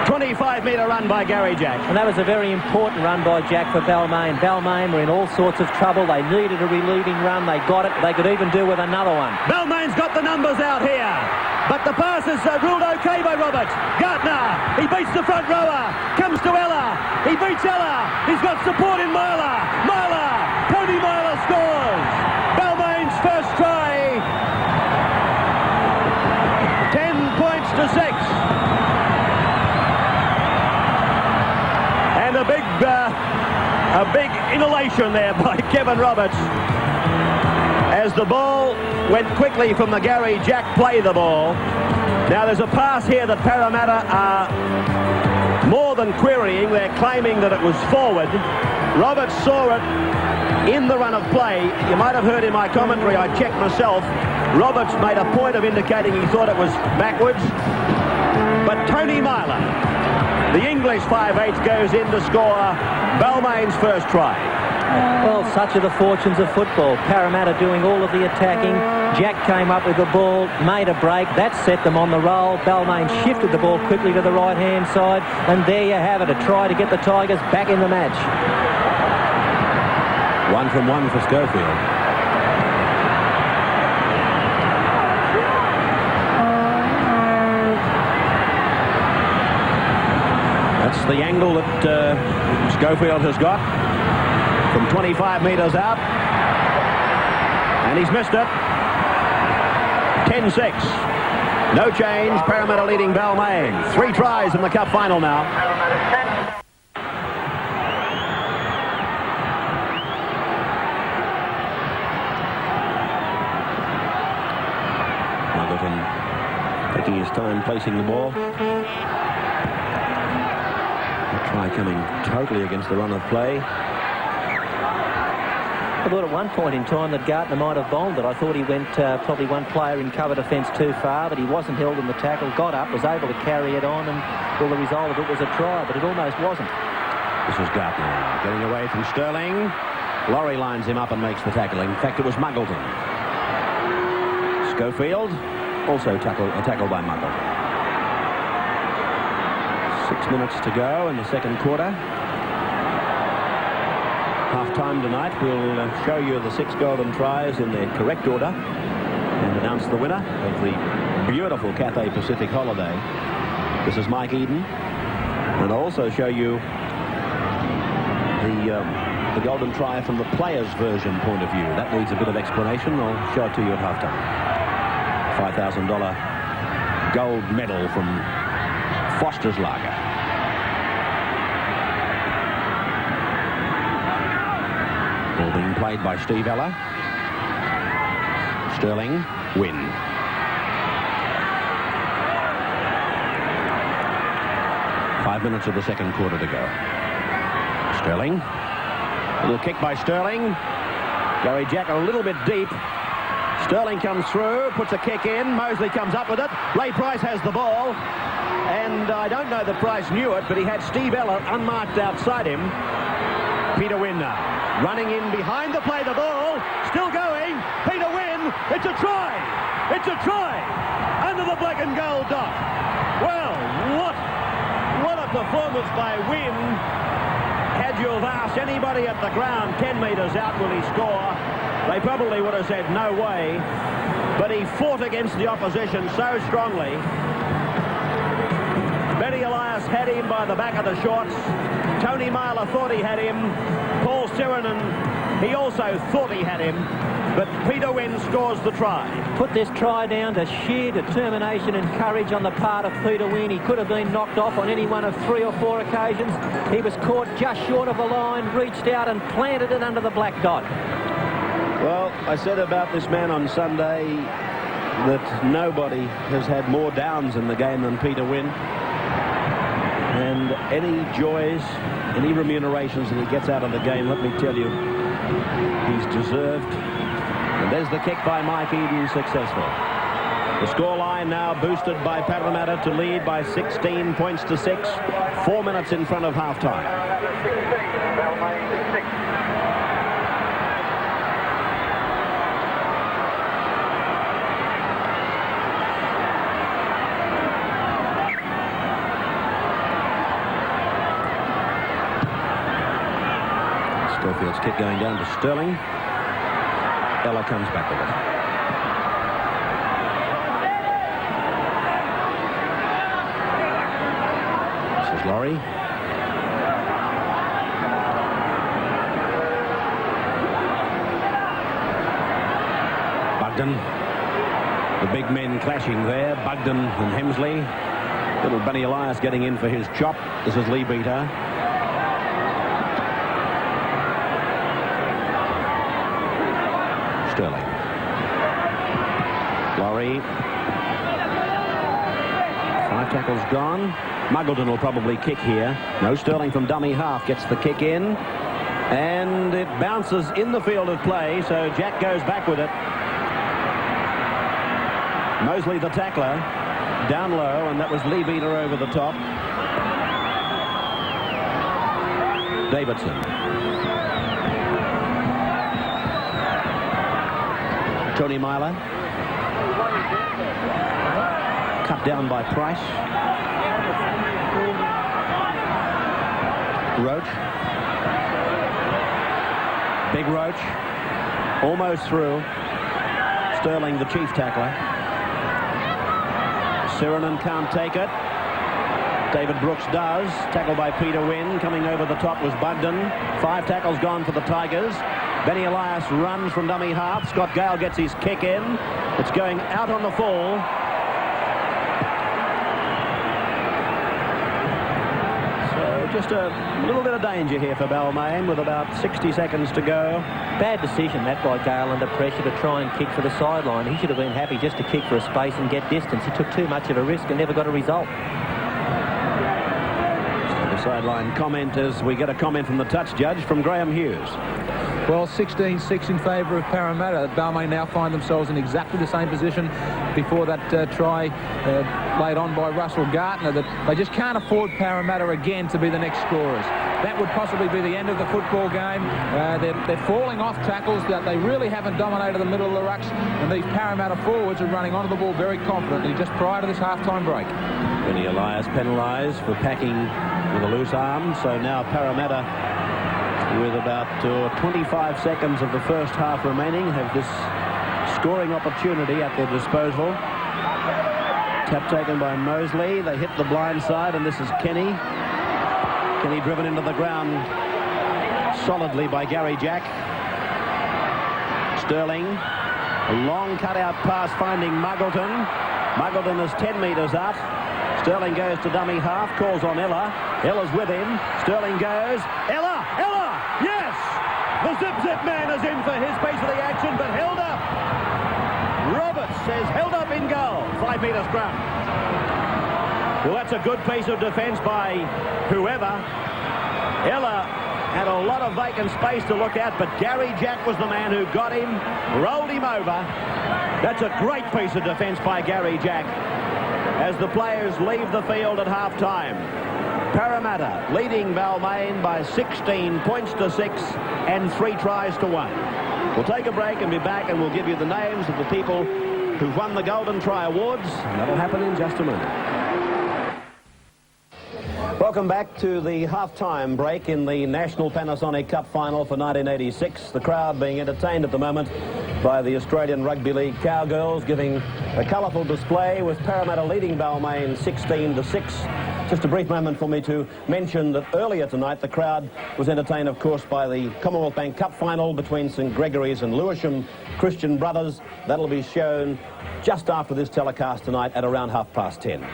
25-metre run by Gary Jack. And that was a very important run by Jack for Balmain. Balmain were in all sorts of trouble. They needed a relieving run. They got it. They could even do with another one. Balmain's got the numbers out here. But the pass is ruled okay by Robert. Gartner, he beats the front rower. Comes to Ella. He beats Ella. He's got support in Myler. Myler. Tony Myler scores. Balmain's first try. 10 points to 6. And a big inhalation there by Kevin Roberts as the ball went quickly from the Gary Jack play the ball. Now there's a pass here that Parramatta are more than querying. They're claiming that it was forward. Roberts saw it in the run of play. You might have heard in my commentary, I checked myself, Roberts made a point of indicating he thought it was backwards. But Tony Myler, the English 5'8", goes in to score Balmain's first try. Well, such are the fortunes of football. Parramatta doing all of the attacking. Jack came up with the ball, made a break. That set them on the roll. Balmain shifted the ball quickly to the right-hand side. And there you have it, a try to get the Tigers back in the match. 1 from 1 for Schofield. That's the angle that Schofield has got from 25 metres out. And he's missed it. 10-6. No change. Parramatta leading Balmain. 3 tries in the cup final now. Muggleton taking his time placing the ball. Try coming totally against the run of play. I thought at one point in time that Gartner might have bowled it. I thought he went probably one player in cover defence too far, but he wasn't held in the tackle, got up, was able to carry it on, and well, the result of it was a try, but it almost wasn't. This is Gartner getting away from Sterling. Laurie lines him up and makes the tackle. In fact, it was Muggleton. Schofield, also a tackle by Muggleton. 6 minutes to go in the second quarter. Half-time tonight. We'll show you the 6 golden tries in their correct order and announce the winner of the beautiful Cathay Pacific holiday. This is Mike Eden. And also show you the golden try from the players' version point of view. That needs a bit of explanation. I'll show it to you at half-time. $5,000 gold medal from Foster's Lager. Ball being played by Steve Ella. Sterling, win. Five minutes of the second quarter to go. Sterling. Little kick by Sterling. Gary Jack a little bit deep. Sterling comes through, puts a kick in. Mosley comes up with it. Ray Price has the ball. And I don't know that Price knew it, but he had Steve Ella unmarked outside him. Peter Wynn now. Running in behind the play, the ball, still going, Peter Wynn, it's a try! It's a try! Under the black and gold dot. Well, what a performance by Wynn. Had you have asked anybody at the ground 10 metres out, will he score? They probably would have said no way, but he fought against the opposition so strongly. Benny Elias had him by the back of the shorts. Tony Myler thought he had him. Paul Sirenen, he also thought he had him. But Peter Wynn scores the try. Put this try down to sheer determination and courage on the part of Peter Wynn. He could have been knocked off on any one of 3 or 4 occasions. He was caught just short of the line, reached out and planted it under the black dot. Well, I said about this man on Sunday that nobody has had more downs in the game than Peter Wynn. And any joys, any remunerations that he gets out of the game, let me tell you, he's deserved. And there's the kick by Mike Eden, successful. The scoreline now boosted by Parramatta to lead by 16 points to 6. 4 minutes in front of half-time. Schofield's kick going down to Sterling. Ella comes back with it. This is Laurie. Bugden. The big men clashing there. Bugden and Hemsley. Little Benny Elias getting in for his chop. This is Lee Beater. Sterling. Laurie. 5 tackles gone. Muggleton will probably kick here. No, Sterling from dummy half gets the kick in. And it bounces in the field of play, so Jack goes back with it. Mosley the tackler. Down low, and that was Lee Beater over the top. Davidson. Tony Myler. Cut down by Price. Roach. Big Roach. Almost through. Sterling, the chief tackler. Sirenen can't take it. David Brooks does. Tackle by Peter Wynn. Coming over the top was Bugden. 5 tackles gone for the Tigers. Benny Elias runs from dummy half. Scott Gale gets his kick in. It's going out on the fall. So just a little bit of danger here for Balmain with about 60 seconds to go. Bad decision that by Gale under pressure to try and kick for the sideline. He should have been happy just to kick for a space and get distance. He took too much of a risk and never got a result. The sideline comment as we get a comment from the touch judge from Graham Hughes. Well, 16-6 in favour of Parramatta. Balmain now find themselves in exactly the same position before that try laid on by Russell Gartner, that they just can't afford Parramatta again to be the next scorers. That would possibly be the end of the football game. They're falling off tackles. That they really haven't dominated the middle of the rucks, and these Parramatta forwards are running onto the ball very confidently just prior to this half-time break. Vinny Elias penalised for packing with a loose arm, so now Parramatta, with about 25 seconds of the first half remaining, have this scoring opportunity at their disposal. Tap taken by Mosley. They hit the blind side, and this is Kenny. Kenny driven into the ground solidly by Gary Jack. Sterling, a long cutout pass finding Muggleton. Muggleton is 10 metres out. Sterling goes to dummy half, calls on Ella. Ella's with him. Sterling goes. Ella! Yes! The zip-zip man is in for his piece of the action, but held up. Roberts says held up in goal. 5 metres scrum. Well, that's a good piece of defence by whoever. Ella had a lot of vacant space to look at, but Gary Jack was the man who got him, rolled him over. That's a great piece of defence by Gary Jack as the players leave the field at half-time. Parramatta leading Balmain by 16 points to 6 and 3 tries to 1. We'll take a break and be back, and we'll give you the names of the people who've won the Golden Try Awards. That'll happen in just a minute. Welcome back to the half-time break in the National Panosonic Cup final for 1986. The crowd being entertained at the moment by the Australian Rugby League Cowgirls, giving a colourful display with Parramatta leading Balmain 16-6. Just a brief moment for me to mention that earlier tonight the crowd was entertained, of course, by the Commonwealth Bank Cup final between St Gregory's and Lewisham Christian Brothers. That'll be shown just after this telecast tonight at around 10:30.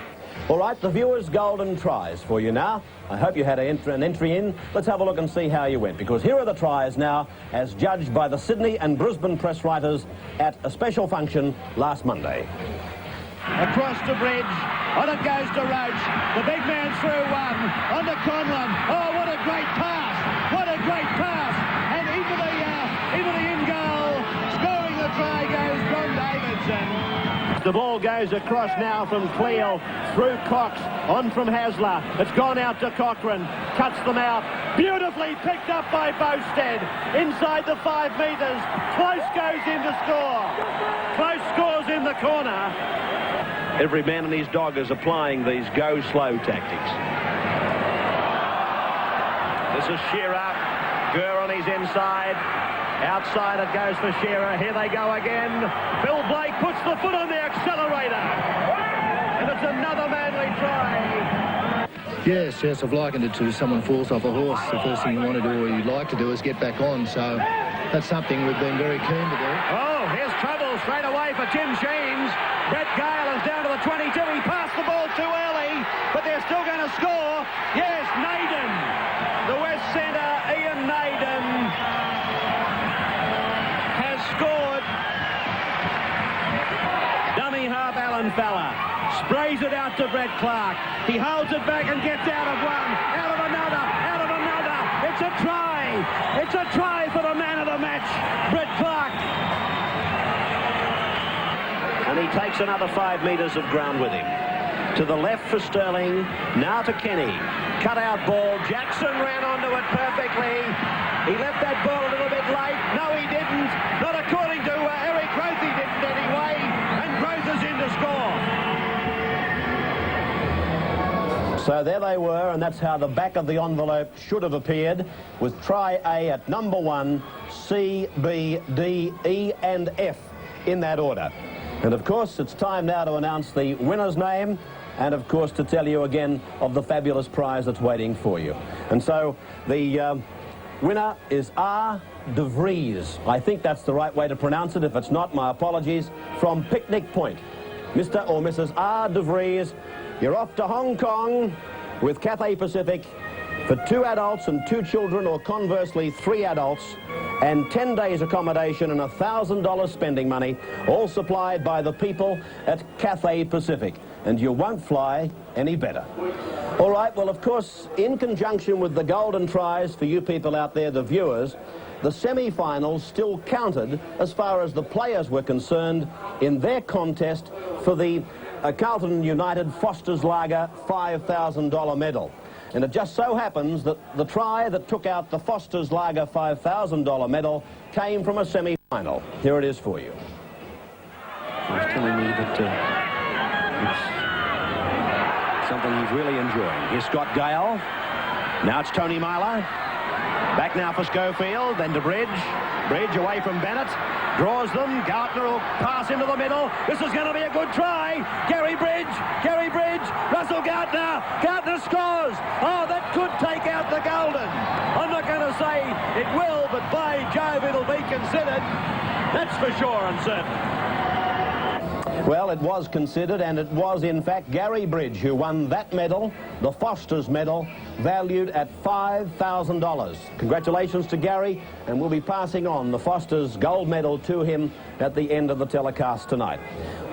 All right, the viewers' golden tries for you now. I hope you had an entry in. Let's have a look and see how you went, because here are the tries now as judged by the Sydney and Brisbane press writers at a special function last Monday. Across the bridge, on it goes to Roach. The big man through one, on to Conlon. Oh, what a great pass! What a great pass! And into the in goal, scoring the try goes John Davidson. The ball goes across now from Cleo through Cox, on from Hasler. It's gone out to Cochrane, cuts them out. Beautifully picked up by Bowstead. Inside the 5 metres. Close goes in to score. Close scores in the corner. Every man and his dog is applying these go-slow tactics. This is Shearer. Gurr on his inside. Outside it goes for Shearer. Here they go again. Bill Blake puts the foot on the accelerator. And it's another manly try. Yes, I've likened it to someone falls off a horse. The first thing you want to do, or you'd like to do, is get back on. So that's something we've been very keen to do. Oh, here's trouble straight away for Tim Sheens. Brett Gale is down to the 22. He passed the ball too early, but they're still going to score. Yes, Naden. The West Centre, Ian Naden, has scored. Dummy half Alan Fowler sprays it out to Brett Clark. He holds it back and gets out of one, out of another, out of another. It's a try. It's a try for the man of the match, Brett Clark. And he takes another 5 metres of ground with him. To the left for Sterling, now to Kenny. Cut out ball. Jackson ran onto it perfectly. He left that ball a little bit late. No, he didn't. Not according to Eric Grothe, he didn't anyway. And Grothe is in to score. So there they were, and that's how the back of the envelope should have appeared, with try A at number 1, C, B, D, E and F in that order. And of course, it's time now to announce the winner's name, and of course to tell you again of the fabulous prize that's waiting for you. And so the winner is R. De Vries. I think that's the right way to pronounce it. If it's not, my apologies. From Picnic Point. Mr. or Mrs. R. De Vries, you're off to Hong Kong with Cathay Pacific for 2 adults and 2 children, or conversely 3 adults, and 10 days accommodation and $1,000 spending money, all supplied by the people at Cathay Pacific. And you won't fly any better. All right, well, of course, in conjunction with the golden tries for you people out there, the viewers, the semi-finals still counted as far as the players were concerned in their contest for the Carlton United Foster's Lager $5,000 medal. And it just so happens that the try that took out the Foster's Lager $5,000 medal came from a semi-final. Here it is for you. He was telling me that it's something he's really enjoying. Here's Scott Gale. Now it's Tony Myler. Back now for Schofield, then to Bridge. Bridge away from Bennett. Draws them. Gartner will pass into the middle. This is going to be a good try. Gary Bridge. Gary Bridge. Russell Gartner. Gartner scores. Oh, that could take out the Golden. I'm not going to say it will, but by Jove, it'll be considered. That's for sure and certain. Well, it was considered, and it was, in fact, Gary Bridge who won that medal, the Foster's medal, valued at $5,000. Congratulations to Gary, and we'll be passing on the Foster's gold medal to him at the end of the telecast tonight.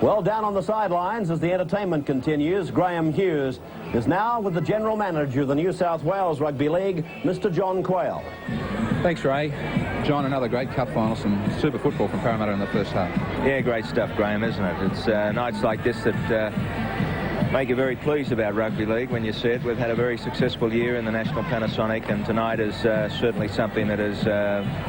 Well, down on the sidelines as the entertainment continues, Graham Hughes is now with the General Manager of the New South Wales Rugby League, Mr. John Quayle. Thanks, Ray. John, another great cup final, some super football from Parramatta in the first half. Yeah, great stuff, Graham, isn't it? It's nights like this that make you very pleased about rugby league when you see it. We've had a very successful year in the National Panosonic, and tonight is certainly something that is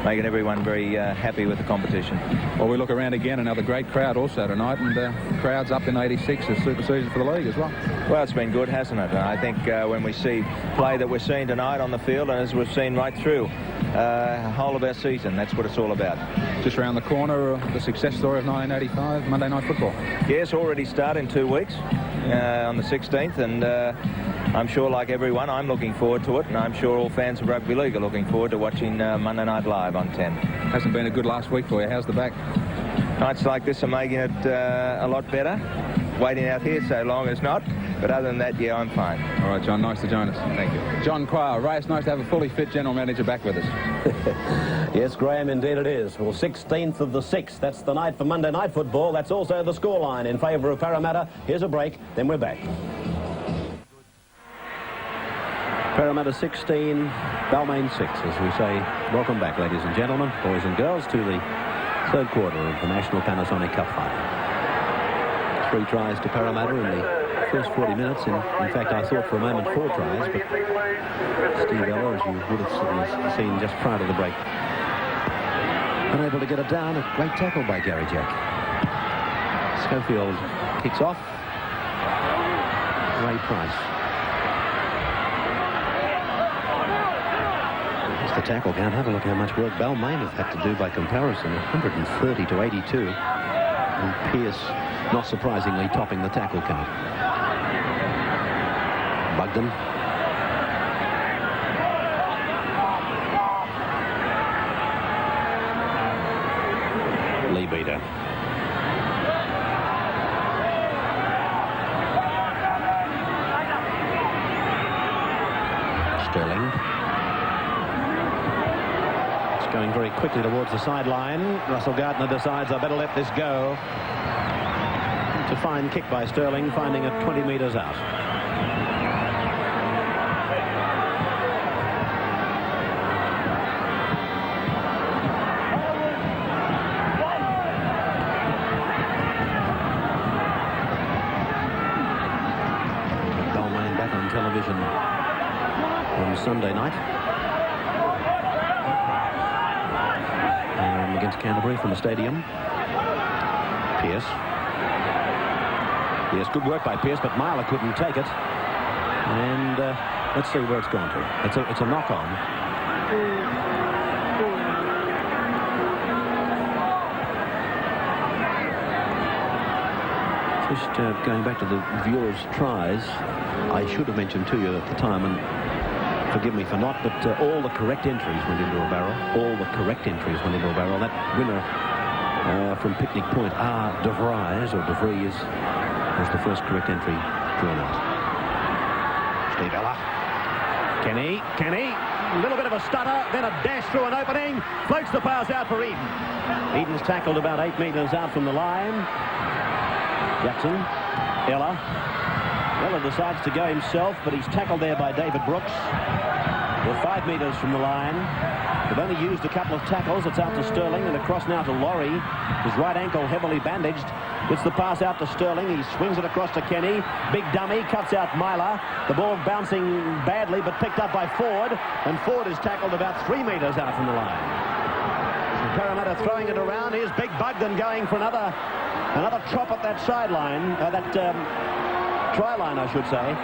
making everyone very happy with the competition. Well, we look around again, another great crowd also tonight, and crowds up in 86 is super season for the league as well. Well, it's been good, hasn't it? I think when we see play that we're seeing tonight on the field, and as we've seen right through whole of our season, that's what it's all about. Just around the corner, the success story of 1985, Monday Night Football. Yes, already start in 2 weeks. On the 16th, and I'm sure, like everyone, I'm looking forward to it, and I'm sure all fans of rugby league are looking forward to watching Monday Night Live on 10. Hasn't been a good last week for you. How's the back? Nights like this are making it a lot better. Waiting out here so long is not, but other than that, yeah, I'm fine. All right, John, nice to join us. Thank you. John Quayle, Ray, it's nice to have a fully fit General Manager back with us. Yes, Graham, indeed it is. Well, 16th of the 6th, that's the night for Monday Night Football. That's also the scoreline in favour of Parramatta. Here's a break, then we're back. Parramatta 16, Balmain 6, as we say. Welcome back, ladies and gentlemen, boys and girls, to the third quarter of the National Panosonic Cup final. 3 tries to Parramatta in the first 40 minutes. In fact, I thought for a moment 4 tries, but Steve Ella, as you would have seen just prior to the break, unable to get it down. A great tackle by Gary Jack. Schofield kicks off. Ray Price. It's the tackle count. Have a look how much work Balmain have had to do by comparison. 130 to 82. And Pearce, not surprisingly, topping the tackle count. Bugden. Lee Beater. Sterling. It's going very quickly towards the sideline. Russell Gardner decides I better let this go. It's a fine kick by Sterling, finding it 20 metres out. Balmain back on television on Sunday night. Against Canterbury from the stadium. Pearce. Yes, good work by Pearce, but Myler couldn't take it. And let's see where it's gone to. It's a knock-on. Just going back to the viewers' tries, I should have mentioned to you at the time, and forgive me for not, but all the correct entries went into a barrel. All the correct entries went into a barrel. That winner from Picnic Point, De Vries, was the first correct entry drawn out. Steve Ella. Kenny. A little bit of a stutter, then a dash through an opening. Floats the pass out for Eden. Eden's tackled about 8 metres out from the line. Jackson. Ella decides to go himself, but he's tackled there by David Brooks. They're 5 metres from the line. They've only used a couple of tackles. It's out to Sterling and across now to Laurie. His right ankle heavily bandaged. Gets the pass out to Sterling. He swings it across to Kenny. Big dummy, cuts out Myler. The ball bouncing badly, but picked up by Ford. And Ford is tackled about 3 metres out from the line. So Parramatta throwing it around. Here's Big Bugden going for another chop at that sideline. Try line, I should say.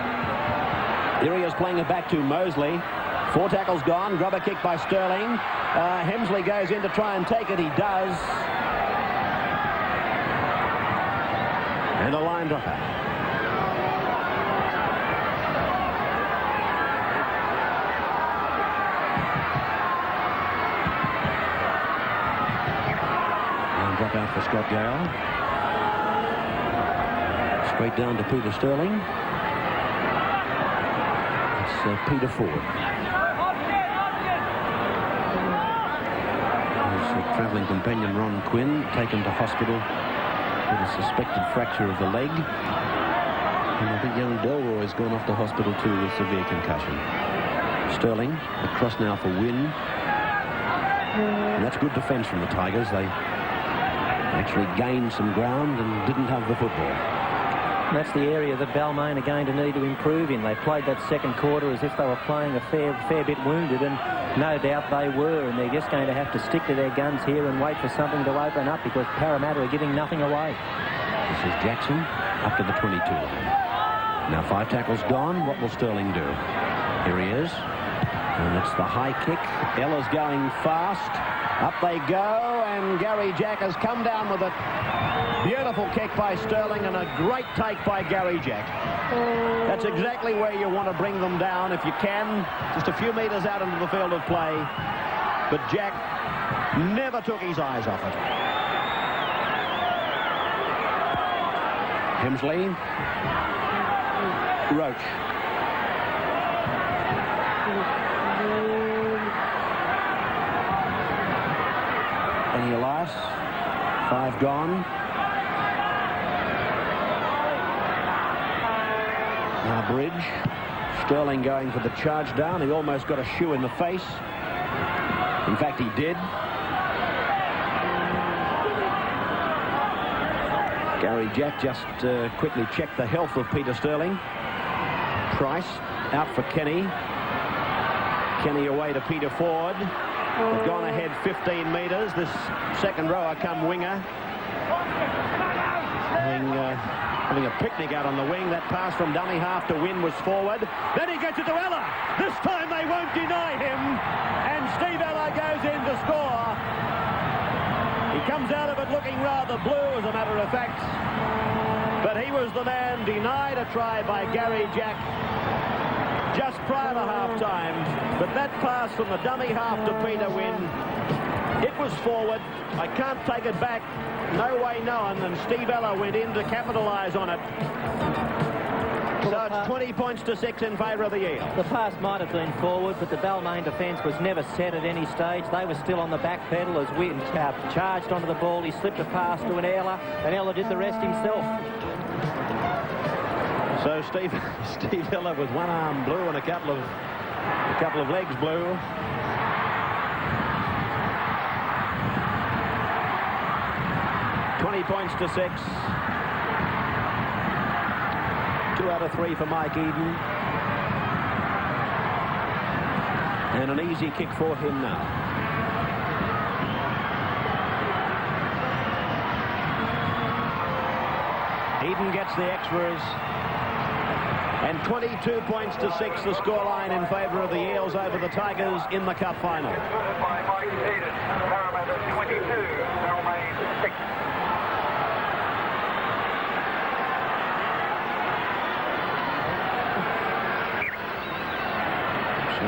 Here he is playing it back to Mosley. 4 tackles gone. Grubber kick by Sterling. Hemsley goes in to try and take it. He does. And a line dropper. Line drop out for Scott Gale. Straight down to Peter Sterling. It's Peter Ford. His travelling companion Ron Quinn taken to hospital with a suspected fracture of the leg. And I think young Delroy's gone off to hospital too with severe concussion. Sterling across now for Wynn. And that's good defence from the Tigers. They actually gained some ground and didn't have the football. That's the area that Balmain are going to need to improve in. They played that second quarter as if they were playing a fair bit wounded, and no doubt they were, and they're just going to have to stick to their guns here and wait for something to open up because Parramatta are giving nothing away. This is Jackson up to the 22 line. Now 5 tackles gone. What will Sterling do? Here he is. And it's the high kick. Ella's going fast. Up they go, and Gary Jack has come down with it. Beautiful kick by Sterling and a great take by Gary Jack. That's exactly where you want to bring them down if you can. Just a few metres out into the field of play. But Jack never took his eyes off it. Hemsley. Roach. Any Elias. 5 gone. Now Bridge. Sterling going for the charge down. He almost got a shoe in the face. In fact, he did. Gary Jack just quickly checked the health of Peter Sterling. Price out for Kenny. Kenny away to Peter Ford. They've gone ahead 15 metres. This second rower come winger. Having a picnic out on the wing. That pass from dummy half to Wynn was forward. Then he gets it to Ella. This time they won't deny him. And Steve Ella goes in to score. He comes out of it looking rather blue, as a matter of fact. But he was the man denied a try by Gary Jack just prior to half-time. But that pass from the dummy half to Peter Wynn, it was forward. I can't take it back. No way known. And Steve Ella went in to capitalise on it. So it's 20 points to 6 in favour of the Eels. The pass might have been forward, but the Balmain defence was never set at any stage. They were still on the back pedal as Wynn charged onto the ball. He slipped a pass to an Ella, and Ella did the rest himself. So Steve Ella with one arm blue and a couple of legs blue. Points to 6. 2 out of 3 for Mike Eden. And an easy kick for him now. Eden gets the extras. And 22 points to 6, the scoreline in favour of the Eels over the Tigers in the Cup final. By Mike Eden, Parramatta 22, Balmain 6.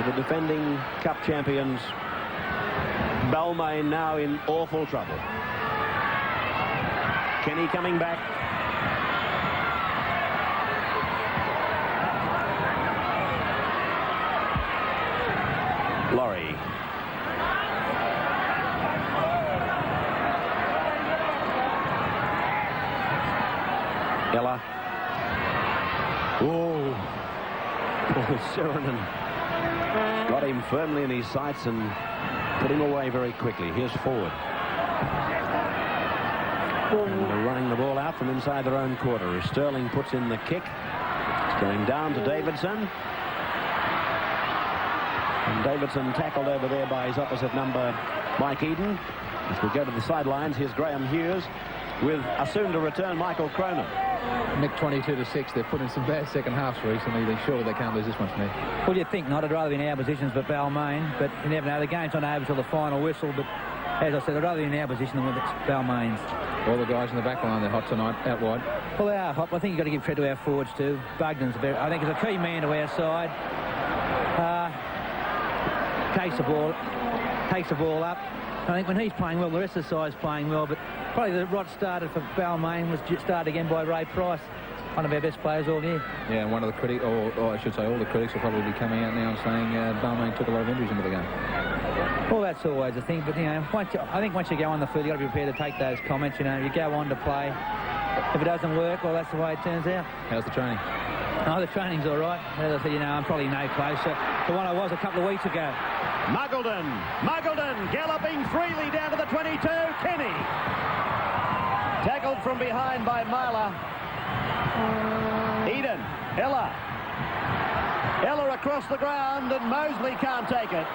The defending Cup champions, Balmain, now in awful trouble. Kenny coming back. Laurie. Ella. Oh, Paul Seranen. Got him firmly in his sights and put him away very quickly. Here's forward. And they're running the ball out from inside their own quarter as Sterling puts in the kick. It's going down to Davidson. And Davidson tackled over there by his opposite number, Mike Eden. As we go to the sidelines, here's Graham Hughes with a soon-to-return Michael Cronin. Nick 22-6. They've put in some bad second halves recently. They're surely they can't lose this one to me. Well, you'd think not. I'd rather be in our positions but Balmain, but you never know. The game's not over until the final whistle, but as I said, I'd rather be in our position than with Balmain's. All the guys in the back line, they're hot tonight, out wide. Well, they are hot. I think you've got to give credit to our forwards too. Bugden's I think is a key man to our side. Takes the ball up. I think when he's playing well, the rest of the side's playing well, but probably the rot started for Balmain was started again by Ray Price, one of our best players all year. Yeah, and one of the critics, or I should say all the critics will probably be coming out now and saying Balmain took a lot of injuries into the game. Well, that's always a thing, but, you know, I think once you go on the field, you've got to be prepared to take those comments. You know, you go on to play. If it doesn't work, well, that's the way it turns out. How's the training? Oh, the training's all right. As I said, you know, I'm probably no closer to what I was a couple of weeks ago. Muggleton galloping freely down to the 22. Kenny. Tackled from behind by Myler. Eden. Ella across the ground, and Mosley can't take it.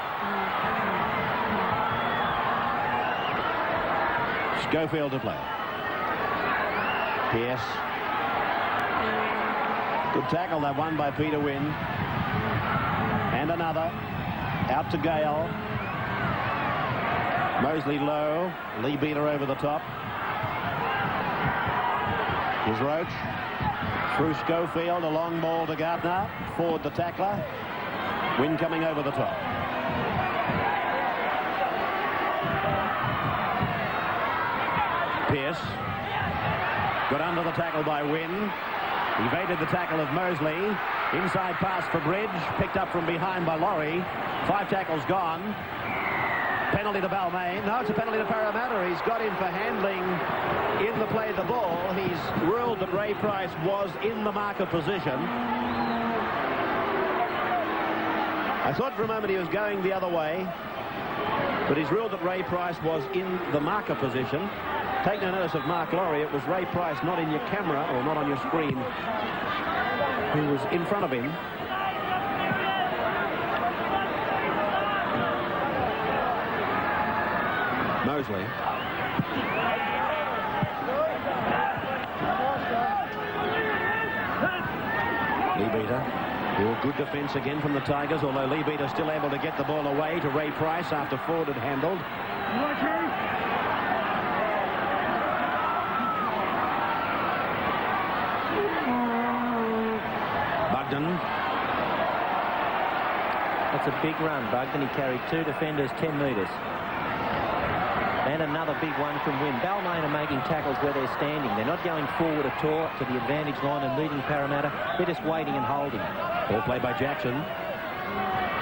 Schofield to play. Pierce. Good tackle, that one by Peter Wynn. And another. Out to Gale. Mosley low. Lee Beater over the top. Here's Roach. Through Schofield, a long ball to Gardner. Forward the tackler. Wynn coming over the top. Pierce. Got under the tackle by Wynn. Evaded the tackle of Mosley. Inside pass for Bridge. Picked up from behind by Laurie. 5 tackles gone. Penalty to Balmain. No, it's a penalty to Parramatta. He's got him for handling in the play of the ball. He's ruled that Ray Price was in the marker position. I thought for a moment he was going the other way, but he's ruled that Ray Price was in the marker position. Take no notice of Mark Laurie. It was Ray Price, not in your camera or not on your screen, who was in front of him. Mosley. Lee Beater. Good defence again from the Tigers, although Lee Beater still able to get the ball away to Ray Price after Ford had handled. Bugden. That's a big run, Bugden. He carried 2 defenders 10 metres. And another big one from Wynn. Balmain are making tackles where they're standing. They're not going forward at all to the advantage line and leading Parramatta. They're just waiting and holding. Ball played by Jackson.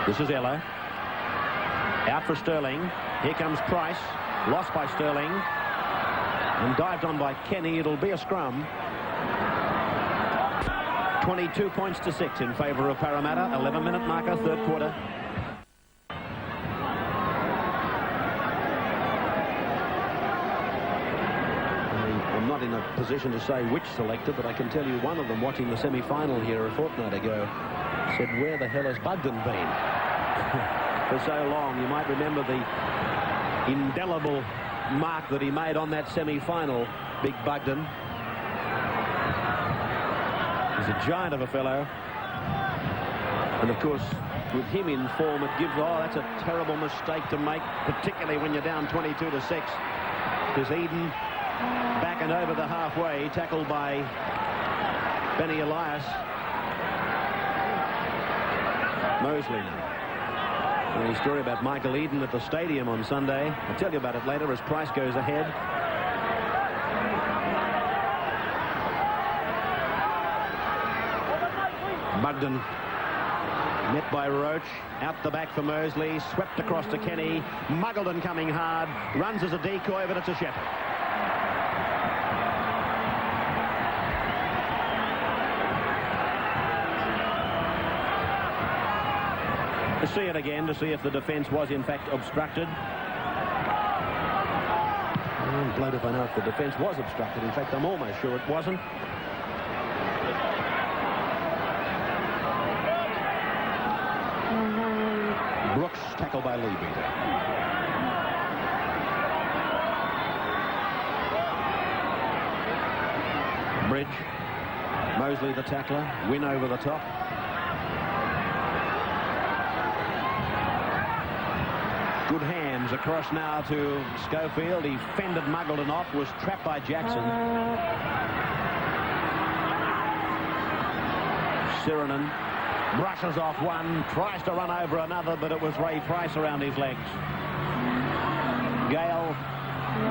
This is Ella. Out for Sterling. Here comes Price. Lost by Sterling. And dived on by Kenny. It'll be a scrum. 22 points to 6 in favour of Parramatta. 11-minute marker, third quarter. I'm not in a position to say which selector, but I can tell you one of them watching the semi-final here a fortnight ago said, where the hell has Bugden been? For so long. You might remember the indelible mark that he made on that semi-final, Big Bugden. He's a giant of a fellow. And of course, with him in form, it gives, oh, that's a terrible mistake to make, particularly when you're down 22 to 6. Because Eden back and over the halfway, tackled by Benny Elias. Mosley now. A story about Michael Eden at the stadium on Sunday. I'll tell you about it later as Price goes ahead. Bugden met by Roach. Out the back for Mosley. Swept across to Kenny. Muggleton coming hard. Runs as a decoy, but it's a Shepherd. To see it again, to see if the defence was in fact obstructed. I'm blowed if I know if the defence was obstructed. In fact, I'm almost sure it wasn't. Brooks tackled by Leichhardt. Bridge. Mosley the tackler. Win over the top. Good hands across now to Schofield. He fended Muggleton off, was trapped by Jackson. Sirenen brushes off one, tries to run over another, but it was Ray Price around his legs. Gale,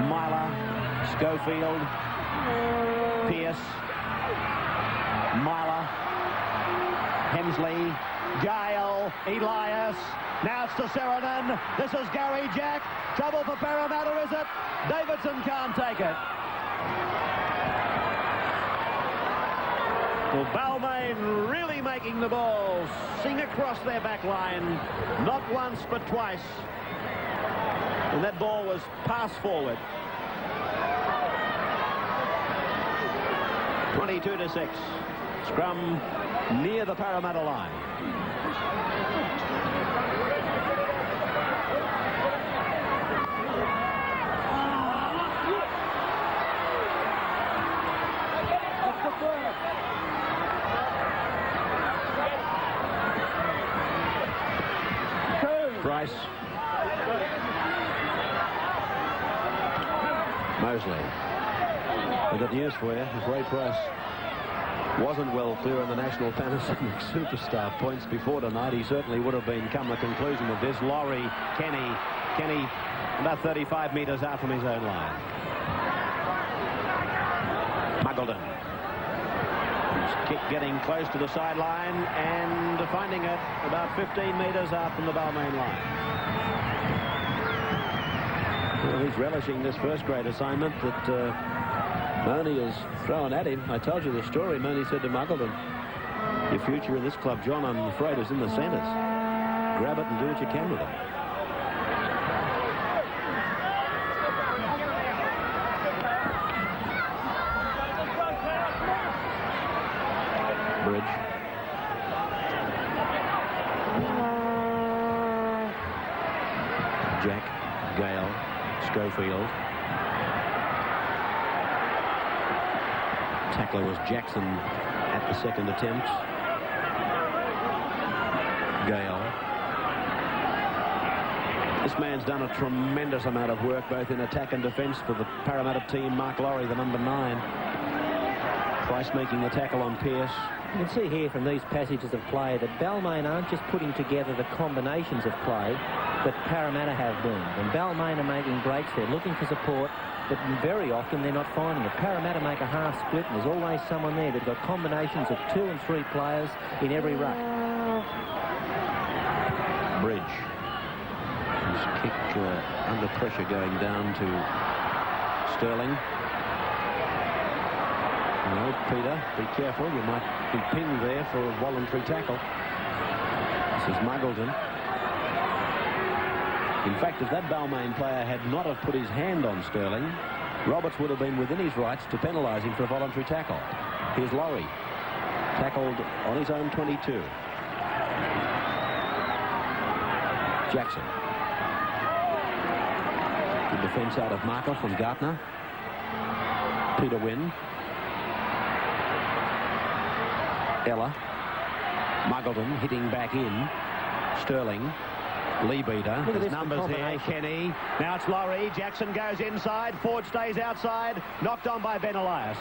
Myler, Schofield, Pearce, Myler, Hemsley, Gale, Elias. Now it's to Sirenen. This is Gary Jack. Trouble for Parramatta, is it? Davidson can't take it. Well, Balmain really making the ball sing across their back line. Not once, but twice. And that ball was passed forward. 22-6. Scrum near the Parramatta line. Price. Mosley. I've got news for you. If Ray Price wasn't well clear in the National Panosonic Superstar points before tonight, he certainly would have been come the conclusion of this. Laurie, Kenny about 35 metres out from his own line. Muggleton. His kick getting close to the sideline and finding it about 15 metres out from the Balmain line. Well, he's relishing this first-grade assignment that Mooney has thrown at him. I told you the story. Mooney said to Muggleton, your future in this club, John, I'm afraid, is in the centres. Grab it and do what you can with it. Bridge. Jack, Gale, Schofield. Tackler was Jackson at the second attempt. Gale. This man's done a tremendous amount of work both in attack and defence for the Parramatta team. Mark Laurie, the number 9. Price making the tackle on Pearce. You can see here from these passages of play that Balmain aren't just putting together the combinations of play that Parramatta have been. And Balmain are making breaks. They're looking for support, but very often they're not finding it. Parramatta make a half split, and there's always someone there. They've got combinations of 2 and 3 players in every ruck. Bridge. His kick under pressure going down to Sterling. Well, Peter, be careful. You might be pinned there for a voluntary tackle. This is Muggleton. In fact, if that Balmain player had not have put his hand on Sterling, Roberts would have been within his rights to penalise him for a voluntary tackle. Here's Laurie. Tackled on his own 22. Jackson. Good defence out of Markov from Gartner. Peter Wynn. Ella. Muggleton hitting back in. Sterling. Lee beater. There's numbers here. Kenny. Now it's Laurie. Jackson goes inside. Ford stays outside. Knocked on by Ben Elias.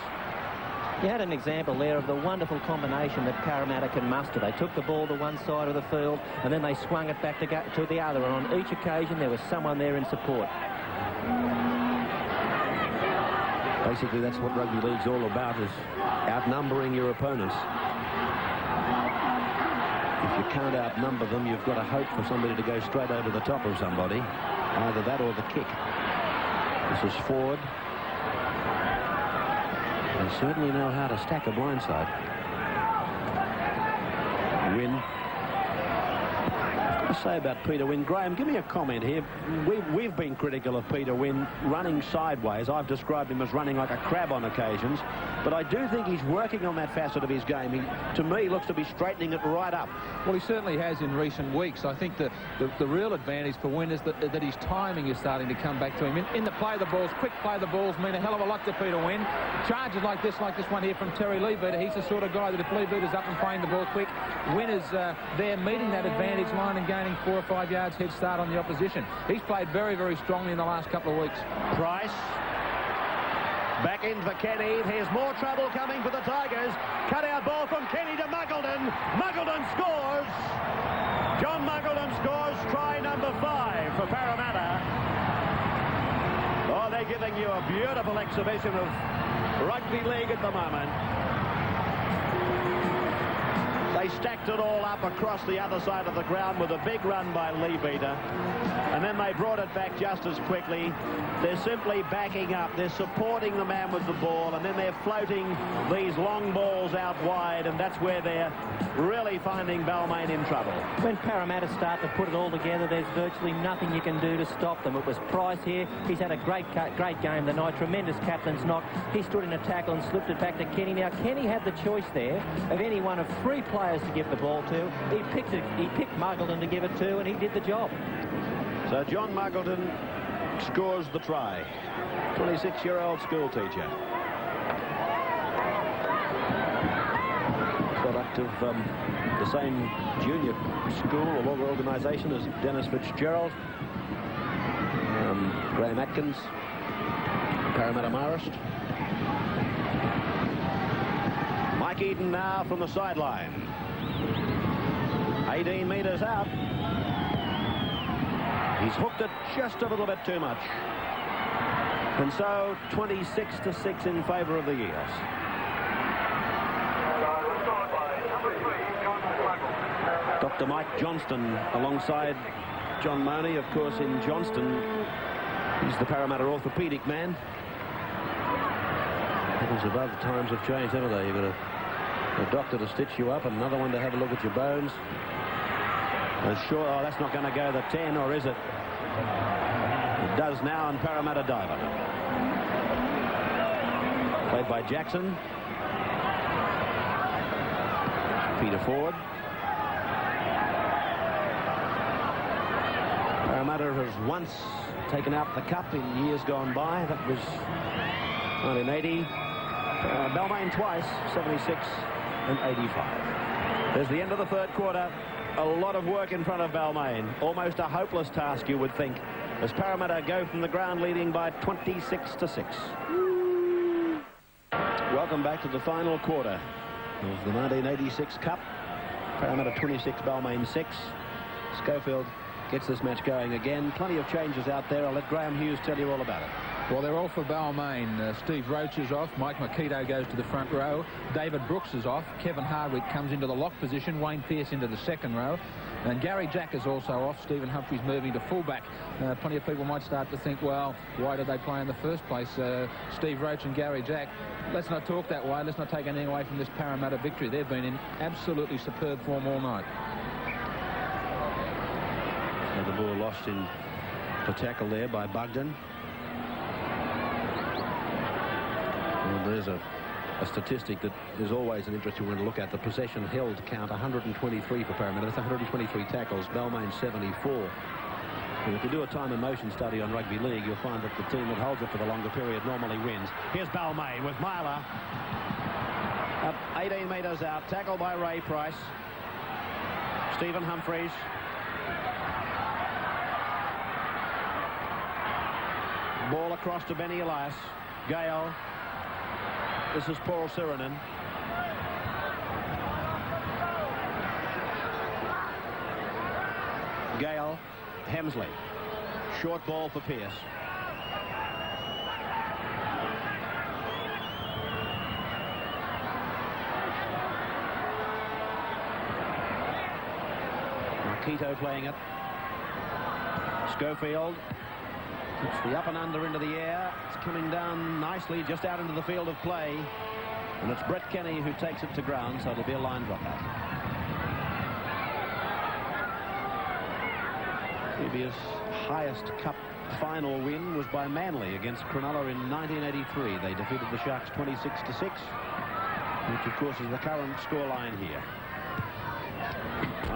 You had an example there of the wonderful combination that Parramatta can muster. They took the ball to one side of the field and then they swung it back to the other. And on each occasion there was someone there in support. Basically, that's what rugby league's all about, is outnumbering your opponents. If you can't outnumber them, you've got to hope for somebody to go straight over the top of somebody. Either that or the kick. This is Ford. They certainly know how to stack a blindside. Win. I say about Peter Wynn. Graham, give me a comment here. We've been critical of Peter Wynn running sideways. I've described him as running like a crab on occasions. But I do think he's working on that facet of his game. He, to me, looks to be straightening it right up. Well, he certainly has in recent weeks. I think the real advantage for Wynn is that his timing is starting to come back to him. In the play the balls, quick play the balls mean a hell of a lot to Peter Wynn. Charges like this one here from Terry Leichhardt. He's the sort of guy that if Leichhardt's up and playing the ball quick, Wynn is there meeting that advantage line and gaining 4 or 5 yards head start on the opposition. He's played very, very strongly in the last couple of weeks. Price. Back in for Kenny. There's more trouble coming for the Tigers. Cut-out ball from Kenny to Muggleton. Muggleton scores. John Muggleton scores try number 5 for Parramatta. Oh, they're giving you a beautiful exhibition of rugby league at the moment. They stacked it all up across the other side of the ground with a big run by Leichhardt. And then they brought it back just as quickly. They're simply backing up. They're supporting the man with the ball, and then they're floating these long balls out wide, and that's where they're really finding Balmain in trouble. When Parramatta start to put it all together, there's virtually nothing you can do to stop them. It was Price here. He's had a great game tonight. Tremendous captain's knock. He stood in a tackle and slipped it back to Kenny. Now, Kenny had the choice there of any one of 3 players to give the ball to. He picked Muggleton to give it to, and he did the job. So John Muggleton scores the try. 26-year-old school teacher. Product of the same junior school or organisation as Dennis Fitzgerald. Graham Atkins. Parramatta Marist. Mike Eden now from the sideline. 18 metres out. He's hooked it just a little bit too much. And so 26-6 in favour of the Eels. Dr. Mike Johnston alongside John Money, of course, in Johnston. He's the Parramatta orthopaedic man. Heavens above, the times have changed, haven't they? You've got a doctor to stitch you up and another one to have a look at your bones. Sure, oh, that's not going to go the 10, or is it? It does now, and Parramatta dive on it. Played by Jackson. Peter Ford. Parramatta has once taken out the cup in years gone by. That was 1980. Balmain twice, 76 and 85. There's the end of the third quarter. A lot of work in front of Balmain. Almost a hopeless task, you would think, as Parramatta go from the ground leading by 26-6. Welcome back to the final quarter of the 1986 Cup. Parramatta 26, Balmain 6. Schofield gets this match going again. Plenty of changes out there. I'll let Graham Hughes tell you all about it. Well, they're all for Balmain. Steve Roach is off. Mike Makito goes to the front row. David Brooks is off. Kevin Hardwick comes into the lock position. Wayne Pearce into the second row. And Gary Jack is also off. Stephen Humphrey's moving to fullback. Plenty of people might start to think, well, why did they play in the first place? Steve Roach and Gary Jack. Let's not talk that way. Let's not take anything away from this Parramatta victory. They've been in absolutely superb form all night. So the ball lost in the tackle there by Bugden. Well, there's a statistic that is always an interesting one to look at. The possession held count, 123 for Parramatta. That's 123 tackles. Balmain 74. And if you do a time and motion study on rugby league, you'll find that the team that holds it for the longer period normally wins. Here's Balmain with Myler. Up 18 metres out. Tackled by Ray Price. Stephen Humphreys. Ball across to Benny Elias. Gale. This is Paul Sirenen. Gale. Hemsley. Short ball for Pearce. Makito playing it. Schofield. Puts the up and under into the air. It's coming down nicely just out into the field of play. And it's Brett Kenny who takes it to ground, so it'll be a line dropout. Previous highest cup final win was by Manly against Cronulla in 1983. They defeated the Sharks 26-6, which of course is the current scoreline here.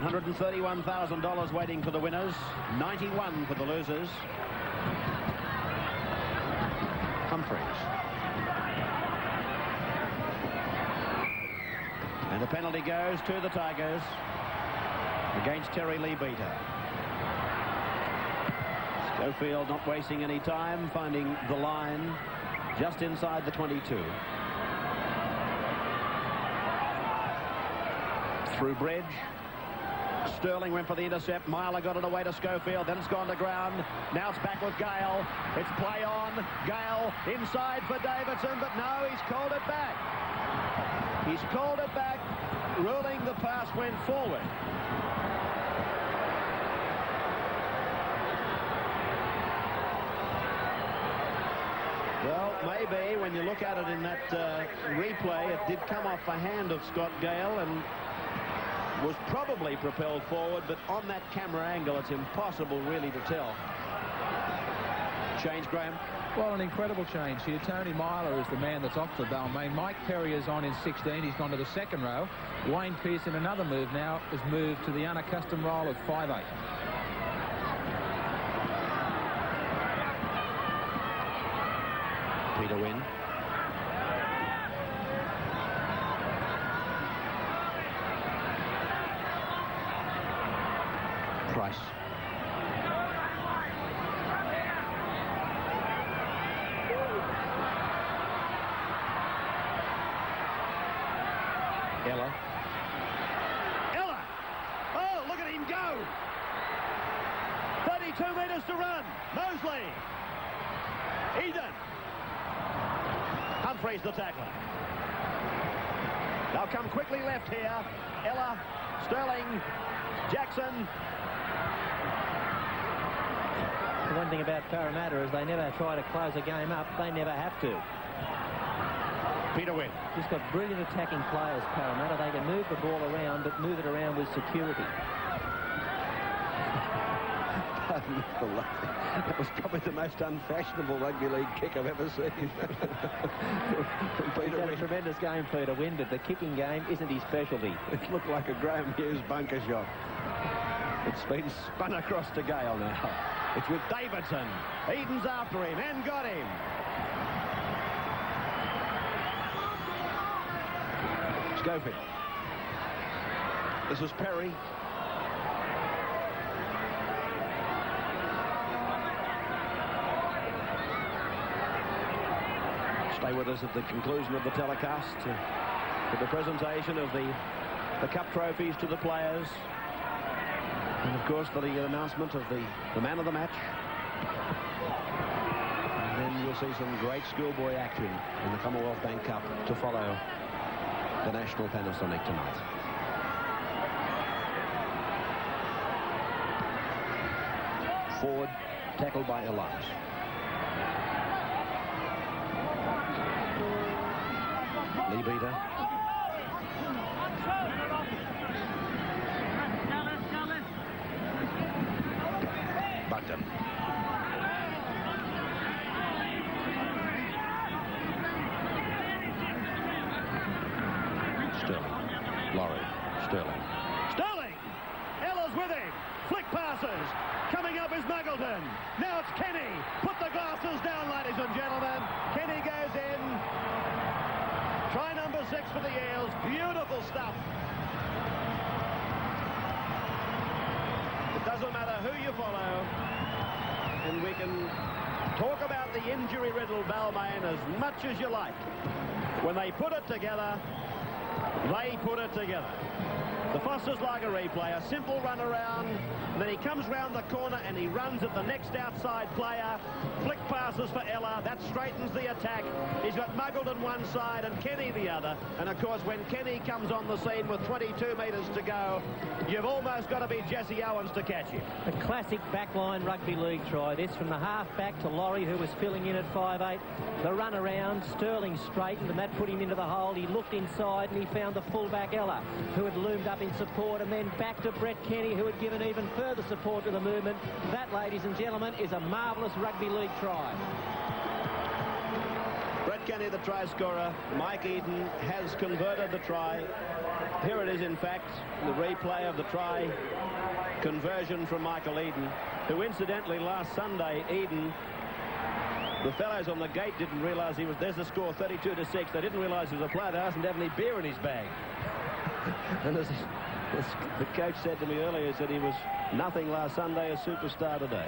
$131,000 waiting for the winners, 91 for the losers. Humphreys. And the penalty goes to the Tigers against Terry Leichhardt. Schofield not wasting any time, finding the line just inside the 22. Through Bridge. Sterling went for the intercept. Myler got it away to Schofield. Then it's gone to ground. Now it's back with Gale. It's play on. Gale inside for Davidson, but no, he's called it back. He's called it back, ruling the pass went forward. Well, maybe when you look at it in that replay, it did come off the hand of Scott Gale and was probably propelled forward, but on that camera angle, it's impossible really to tell. Change, Graham? Well, an incredible change here. Tony Myler is the man that's off for Balmain. Mike Perry is on in 16. He's gone to the second row. Wayne Pearce, in another move now, has moved to the unaccustomed role of 5'8". Peter Wynn. Price. Ella. Oh, look at him go. 32 metres to run. Mosley. Eden. Humphreys the tackler. They'll come quickly left here. Ella, Sterling, Jackson. The one thing about Parramatta is they never try to close a game up. They never have to. Peter Wynn. He's got brilliant attacking players, Parramatta. They can move the ball around, but move it around with security. That was probably the most unfashionable rugby league kick I've ever seen. He's had a tremendous game, Peter Wynn, but the kicking game isn't his specialty. It looked like a Graham Hughes bunker shot. It's been spun across to Gale now. It's with Davidson. Eden's after him and got him. Schofield. This is Perry. Stay with us at the conclusion of the telecast for the presentation of the cup trophies to the players. And of course the announcement of the man of the match. And then you'll see some great schoolboy action in the Commonwealth Bank Cup to follow the National Panosonic tonight. Forward, tackled by Elias. Leichhardt. Bugden. Sterling. Laurie. Sterling. Sterling! Ella's with him. Flick passes. Coming up is Muggleton. Now it's Kenny. Put the glasses down, ladies and gentlemen. Kenny goes in. Try number 6 for the Eels. Beautiful stuff. It doesn't matter who you follow. And we can talk about the injury-riddled Balmain as much as you like. When they put it together, they put it together. The Foster's like a replay, a simple run around, and then he comes round the corner and he runs at the next outside player. Flick passes for Ella. That straightens the attack. He's got Muggleton one side and Kenny the other. And, of course, when Kenny comes on the scene with 22 metres to go, you've almost got to be Jesse Owens to catch him. A classic backline rugby league try. This from the half-back to Laurie, who was filling in at 5'8". The run around, Sterling straightened, and that put him into the hole. He looked inside, and he found the fullback, Ella, who had loomed up in support, and then back to Brett Kenny, who had given even further support to the movement. That, ladies and gentlemen, is a marvellous rugby league try. Brett Kenny, the try scorer. Mike Eden has converted the try. Here it is, in fact, the replay of the try conversion from Michael Eden, who incidentally last Sunday, Eden, the fellows on the gate didn't realise he was, there's the score, 32-6. They didn't realise he was a player. They asked him to have any beer in his bag. And as the coach said to me earlier, he said he was nothing last Sunday, a superstar today.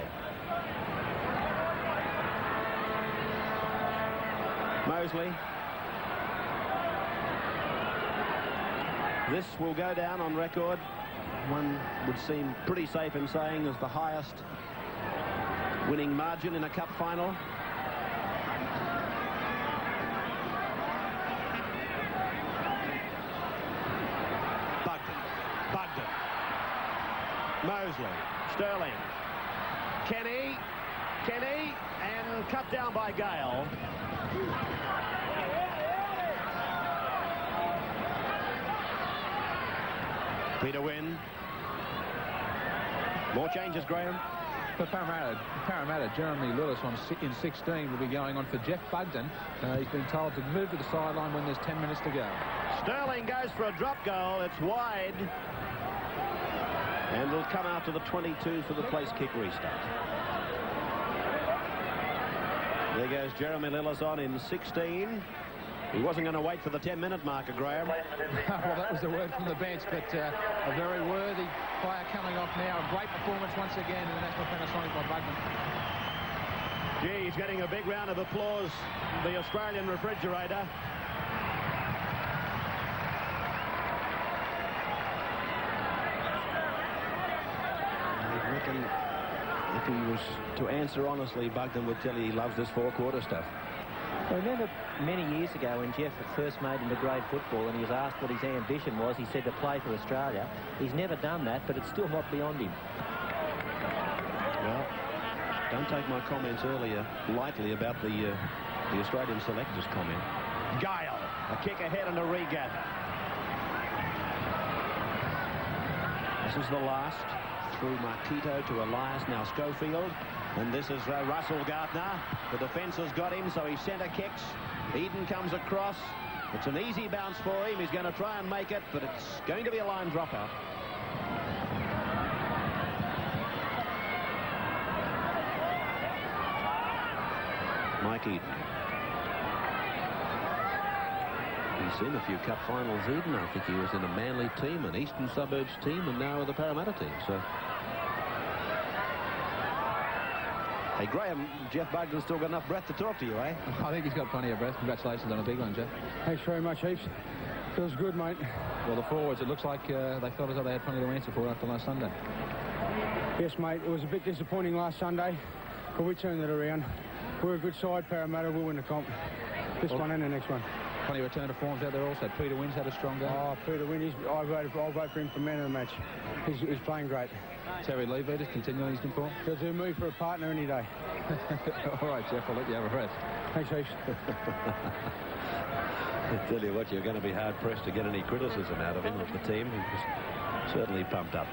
Mosley. This will go down on record. One would seem pretty safe in saying is the highest winning margin in a cup final. Bugden. Mosley. Sterling. Kenny, and cut down by Gale. Peter Wynn. More changes, Graham. For Parramatta, Jeremy Lewis in 16 will be going on for Jeff Bugden. He's been told to move to the sideline when there's 10 minutes to go. Sterling goes for a drop goal. It's wide. And will come out to the 22 for the place kick restart. There goes Jeremy Lillis on in 16. He wasn't going to wait for the 10-minute marker, Graham. Well, that was the word from the bench, but a very worthy player coming off now. A great performance once again in the National Panasonic by Bugden. Gee, he's getting a big round of applause, the Australian refrigerator. If he was to answer honestly, Bugden would tell you he loves this four-quarter stuff. I remember many years ago when Jeff first made into grade football and he was asked what his ambition was, he said to play for Australia. He's never done that, but it's still not beyond him. Well, don't take my comments earlier lightly about the Australian selectors comment. Gale, a kick ahead and a regather. This is the last. Through Marquito to Elias, now Schofield, and this is Russell Gardner. The defence has got him, so he centre kicks. Eden comes across. It's an easy bounce for him. He's going to try and make it, but it's going to be a line dropout. Mike Eden. He's seen a few cup finals, Eden. I think he was in a Manly team, an Eastern Suburbs team, and now with the Parramatta team. So, hey, Graham, Jeff Bugden's still got enough breath to talk to you, eh? I think he's got plenty of breath. Congratulations on a big one, Jeff. Thanks very much, Heaps. Feels good, mate. Well, the forwards, it looks like they felt as though they had plenty to answer for after last Sunday. Yes, mate. It was a bit disappointing last Sunday, but we turned it around. We're a good side, Parramatta. We'll win the comp. This one and the next one. Plenty of return to forms out there also. Peter Wynn's had a strong game. Oh, Peter Wynn, I'll vote for him for man of the match. He's playing great. Terry Leaveaters continuing his good form. He'll do me for a partner any day. All right, Jeff, I'll let you have a rest. Thanks, Heaps. I tell you what, you're going to be hard-pressed to get any criticism out of him of the team. He was certainly pumped up.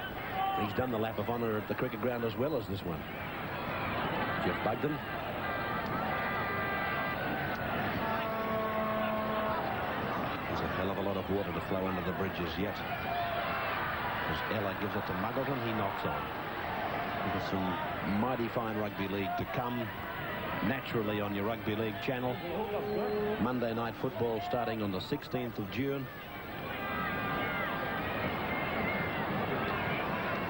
He's done the lap of honour at the cricket ground as well as this one. Jeff Bugden. There's a hell of a lot of water to flow under the bridges yet. As Ella gives it to Muggleton, he knocks on. There's some mighty fine rugby league to come naturally on your rugby league channel. Monday night football starting on the 16th of June.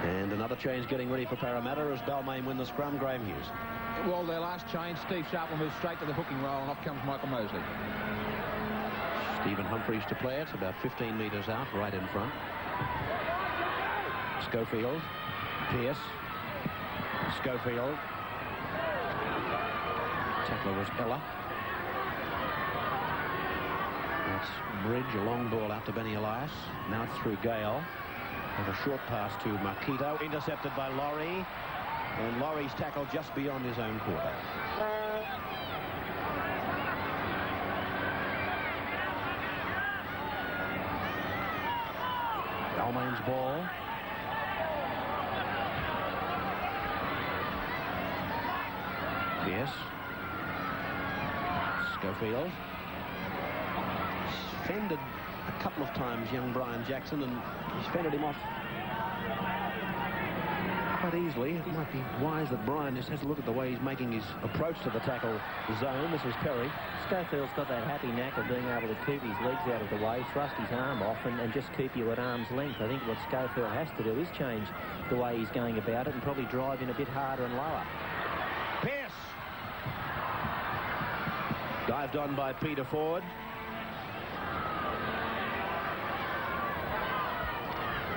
And another change getting ready for Parramatta as Balmain win the scrum. Graham Hughes. Well, their last change, Steve Sharp will move straight to the hooking roll, and off comes Michael Mosley. Stephen Humphries to play it, about 15 metres out, right in front. Schofield, Pearce, Schofield. Tackler was Ella. Bridge, a long ball out to Benny Elias. Now it's through Gale. With a short pass to Marquito. Intercepted by Laurie. And Laurie's tackle just beyond his own quarter. Balmain's ball. Yes. Schofield. Fended a couple of times, young Brian Jackson, and he's fended him off quite easily. It might be wise that Brian just has a look at the way he's making his approach to the tackle zone. This is Perry. Schofield's got that happy knack of being able to keep his legs out of the way, thrust his arm off, and just keep you at arm's length. I think what Schofield has to do is change the way he's going about it and probably drive in a bit harder and lower. Pierce. Dived on by Peter Ford.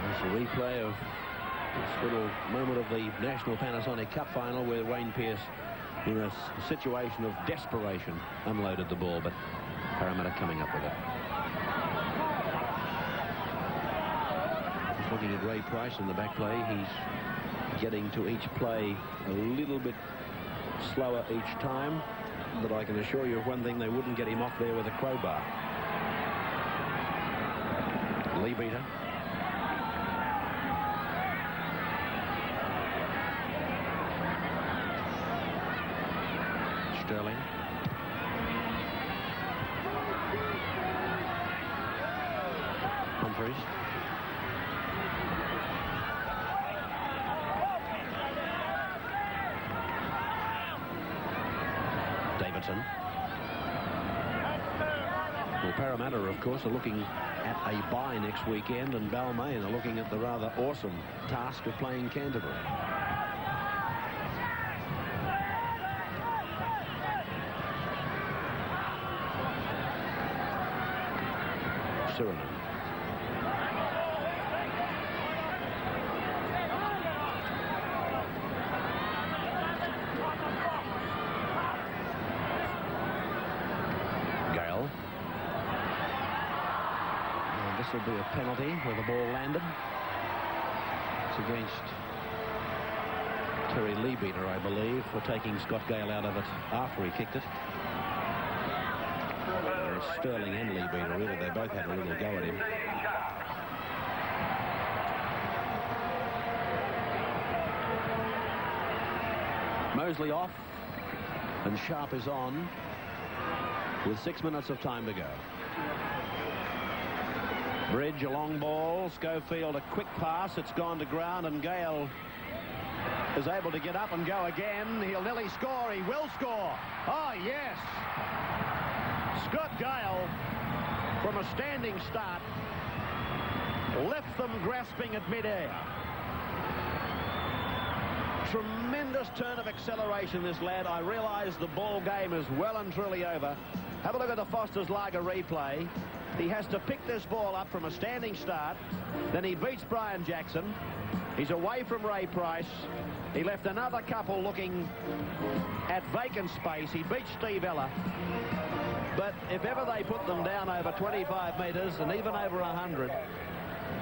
There's a replay of this little moment of the National Panasonic Cup final where Wayne Pierce, in a situation of desperation, unloaded the ball, but Parramatta coming up with it. Just looking at Ray Price in the back play. He's getting to each play a little bit slower each time, but I can assure you of one thing, they wouldn't get him off there with a crowbar. Lee beater. Sterling. Humphreys. Davidson. Well, Parramatta, of course, are looking at a bye next weekend, and Balmain are looking at the rather awesome task of playing Canterbury. Suriname. Gale. And this will be a penalty where the ball landed. It's against Terry Leabeater, I believe, for taking Scott Gale out of it after he kicked it. Sterling and Leabeater, really, they both had a little go at him. Mosley off, and Sharp is on with 6 minutes of time to go. Bridge, a long ball. Schofield, a quick pass. It's gone to ground, and Gale is able to get up and go again. He'll nearly score. He will score. Oh, yes. Scott Gale, from a standing start, left them grasping at midair. Tremendous turn of acceleration, this lad. I realise the ball game is well and truly over. Have a look at the Foster's Lager replay. He has to pick this ball up from a standing start. Then he beats Brian Jackson. He's away from Ray Price. He left another couple looking at vacant space. He beats Steve Ella. But if ever they put them down over 25 metres and even over 100,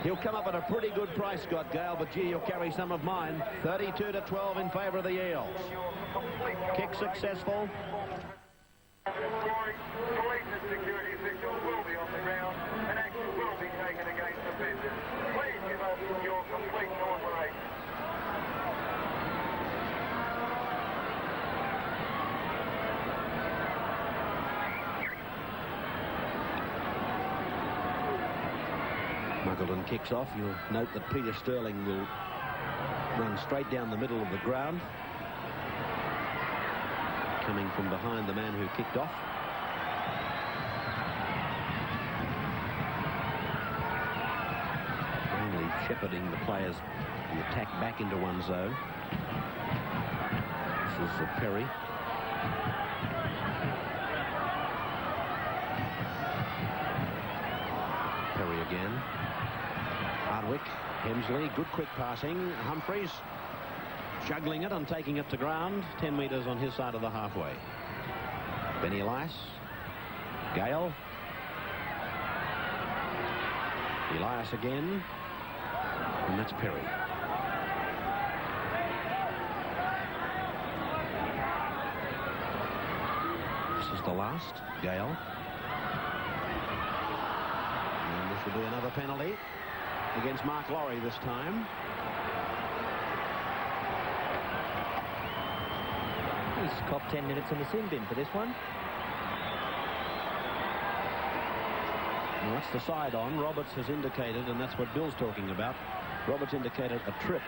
he'll come up at a pretty good price, Scott Gale, but gee, he'll carry some of mine. 32-12 in favour of the Eels. Kick successful. Police and security officials will be on the ground and action will be taken against offenders. Please give us your complete cooperation. Muggleton kicks off. You'll note that Peter Sterling will run straight down the middle of the ground, coming from behind the man who kicked off. Mainly shepherding the players who attack back into one zone. This is Perry. Perry again. Hardwick, Hemsley, good quick passing. Humphreys juggling it and taking it to ground. 10 metres on his side of the halfway. Benny Elias. Gale. Elias again. And that's Perry. This is the last. Gale. And this will be another penalty against Mark Laurie this time. He's copped 10 minutes in the sin bin for this one. Well, that's the side on. Roberts has indicated, and that's what Bill's talking about. Roberts indicated a trip.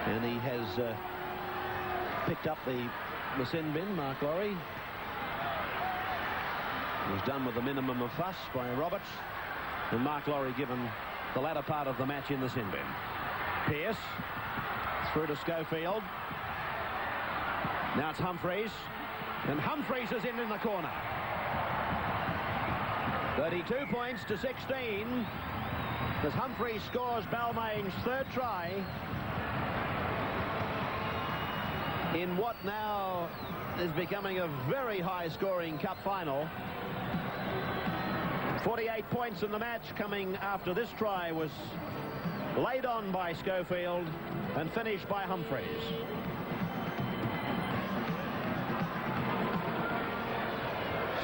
And he has picked up the sin bin, Mark Laurie. It was done with a minimum of fuss by Roberts. And Mark Laurie given the latter part of the match in the sin bin. Pearce through to Schofield. Now it's Humphreys. And Humphreys is in the corner. 32 points to 16 as Humphreys scores Balmain's third try in what now is becoming a very high-scoring cup final. 48 points in the match coming after this try was laid on by Schofield and finished by Humphreys.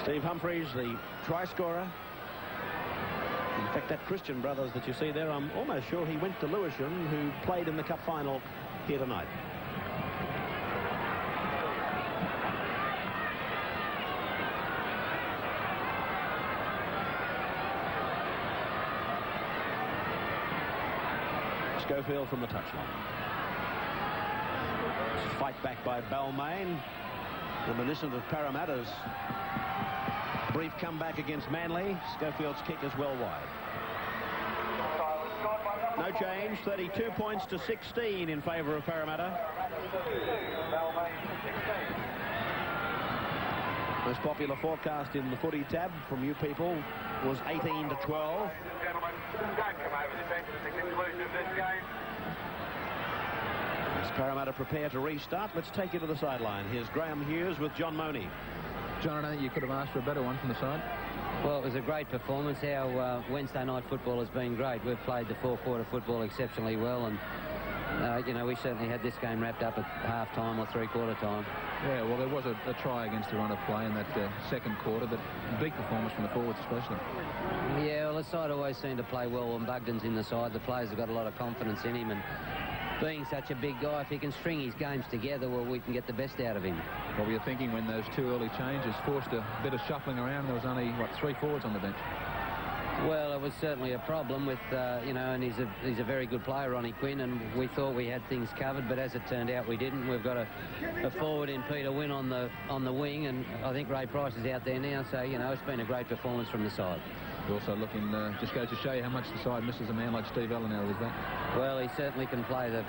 Steve Humphreys, the try scorer. In fact, that Christian brothers that you see there, I'm almost sure he went to Lewisham, who played in the cup final here tonight. Schofield from the touchline. Fight back by Balmain, reminiscent of Parramatta's brief comeback against Manly. Schofield's kick is well wide. No change. 32 points to 16 in favour of Parramatta. Most popular forecast in the footy tab from you people was 18 to 12. Gentlemen, don't come over the bench at the conclusion of this game. As Parramatta prepare to restart, let's take you to the sideline. Here's Graham Hughes with John Money. John, I don't think you could have asked for a better one from the side. Well, it was a great performance. Our Wednesday night football has been great. We've played the four-quarter football exceptionally well, and you know, we certainly had this game wrapped up at half-time or three-quarter time. Yeah, well, there was a try against the run of play in that second quarter, but big performance from the forwards especially. Yeah, well, the side always seemed to play well when Bugden's in the side. The players have got a lot of confidence in him, and being such a big guy, if he can string his games together, well, we can get the best out of him. What were you thinking when those two early changes forced a bit of shuffling around? There was only, what, 3 forwards on the bench? Well, it was certainly a problem with, you know, and he's a very good player, Ronnie Quinn, and we thought we had things covered, but as it turned out, we didn't. We've got a forward in Peter Wynn on the wing, and I think Ray Price is out there now, so, you know, it's been a great performance from the side. Also looking, just goes to show you how much the side misses a man like Steve Ellen out of that. Well, he certainly can play the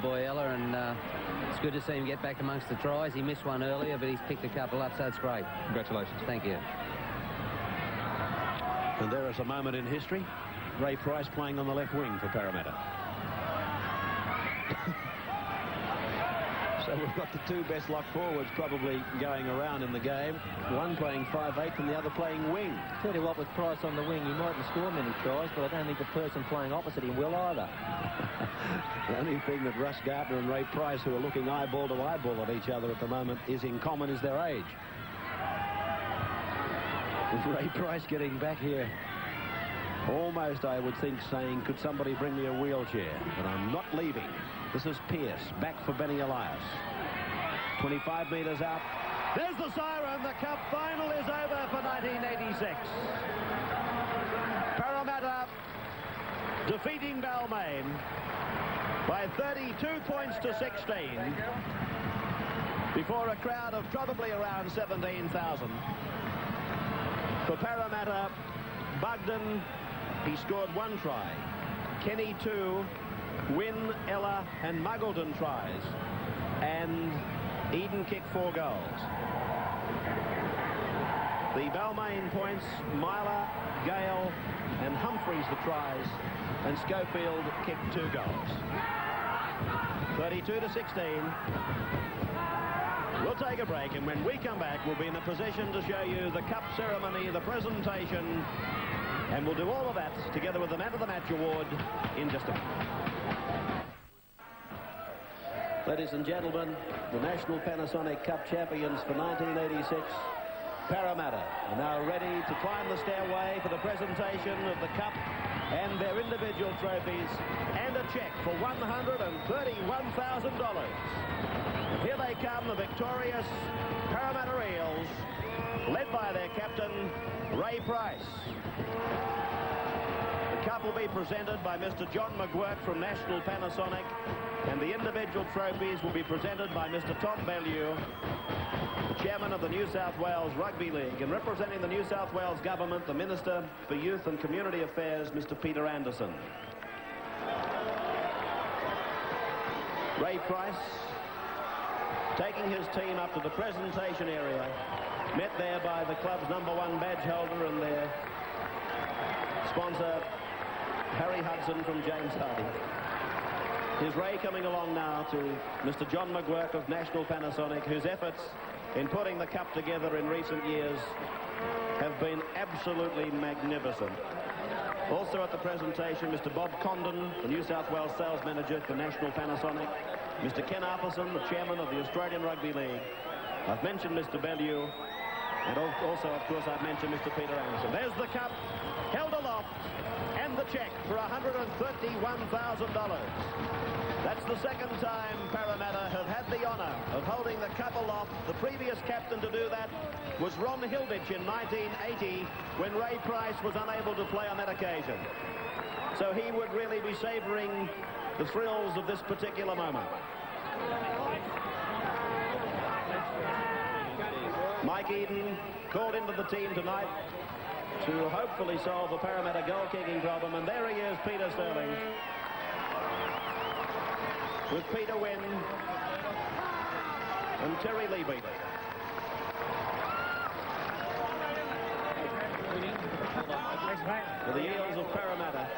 boy Ella, and it's good to see him get back amongst the tries. He missed one earlier, but he's picked a couple up, so it's great. Congratulations. Thank you. And there is a moment in history. Ray Price playing on the left wing for Parramatta. So we've got the two best lock forwards probably going around in the game. One playing 5'8" and the other playing wing. Tell you what, with Price on the wing, he mightn't score many tries, but I don't think the person playing opposite him will either. The only thing that Russ Gardner and Ray Price, who are looking eyeball to eyeball at each other at the moment, is in common is their age. With Ray Price getting back here, almost I would think saying, could somebody bring me a wheelchair? But I'm not leaving. This is Pearce, back for Benny Elias. 25 metres out. There's the siren. The cup final is over for 1986. Parramatta defeating Balmain by 32 points to 16 before a crowd of probably around 17,000. For Parramatta, Bugden, he scored 1 try. Kenny 2, Wynn, Ella and Muggleton tries. And Eden kicked 4 goals. The Balmain points, Myler, Gale and Humphreys the tries. And Schofield kicked 2 goals. 32 to 16. We'll take a break, and when we come back, we'll be in a position to show you the cup ceremony, the presentation, And we'll do all of that together with the Man of the Match award in just a minute. Ladies and gentlemen, the National Panasonic Cup champions for 1986, Parramatta, are now ready to climb the stairway for the presentation of the Cup and their individual trophies and a cheque for $131,000. And here they come, the victorious Parramatta Eels, led by their captain, Ray Price. The Cup will be presented by Mr. John McGuirk from National Panasonic, and the individual trophies will be presented by Mr. Tom Bellew, the chairman of the New South Wales Rugby League, and representing the New South Wales government, the Minister for Youth and Community Affairs, Mr. Peter Anderson. Ray Price taking his team up to the presentation area, met there by the club's #1 badge holder and their sponsor, Harry Hudson from James Harding. Here's Ray coming along now to Mr. John McGuirk of National Panasonic, whose efforts in putting the Cup together in recent years have been absolutely magnificent. Also at the presentation, Mr. Bob Condon, the New South Wales sales manager for National Panasonic, Mr. Ken Arpison, the chairman of the Australian Rugby League. I've mentioned Mr. Bellew, and also, of course, I've mentioned Mr. Peter Anderson. There's the Cup, held aloft, and the cheque for $131,000. That's the second time Parramatta have had the honour of holding the Cup aloft. The previous captain to do that was Ron Hilditch in 1980, when Ray Price was unable to play on that occasion. So he would really be savouring the thrills of this particular moment. Mike Eden called into the team tonight to hopefully solve the Parramatta goal-kicking problem, and there he is, Peter Sterling, with Peter Wynn and Terry Leabeater. The Eels of Parramatta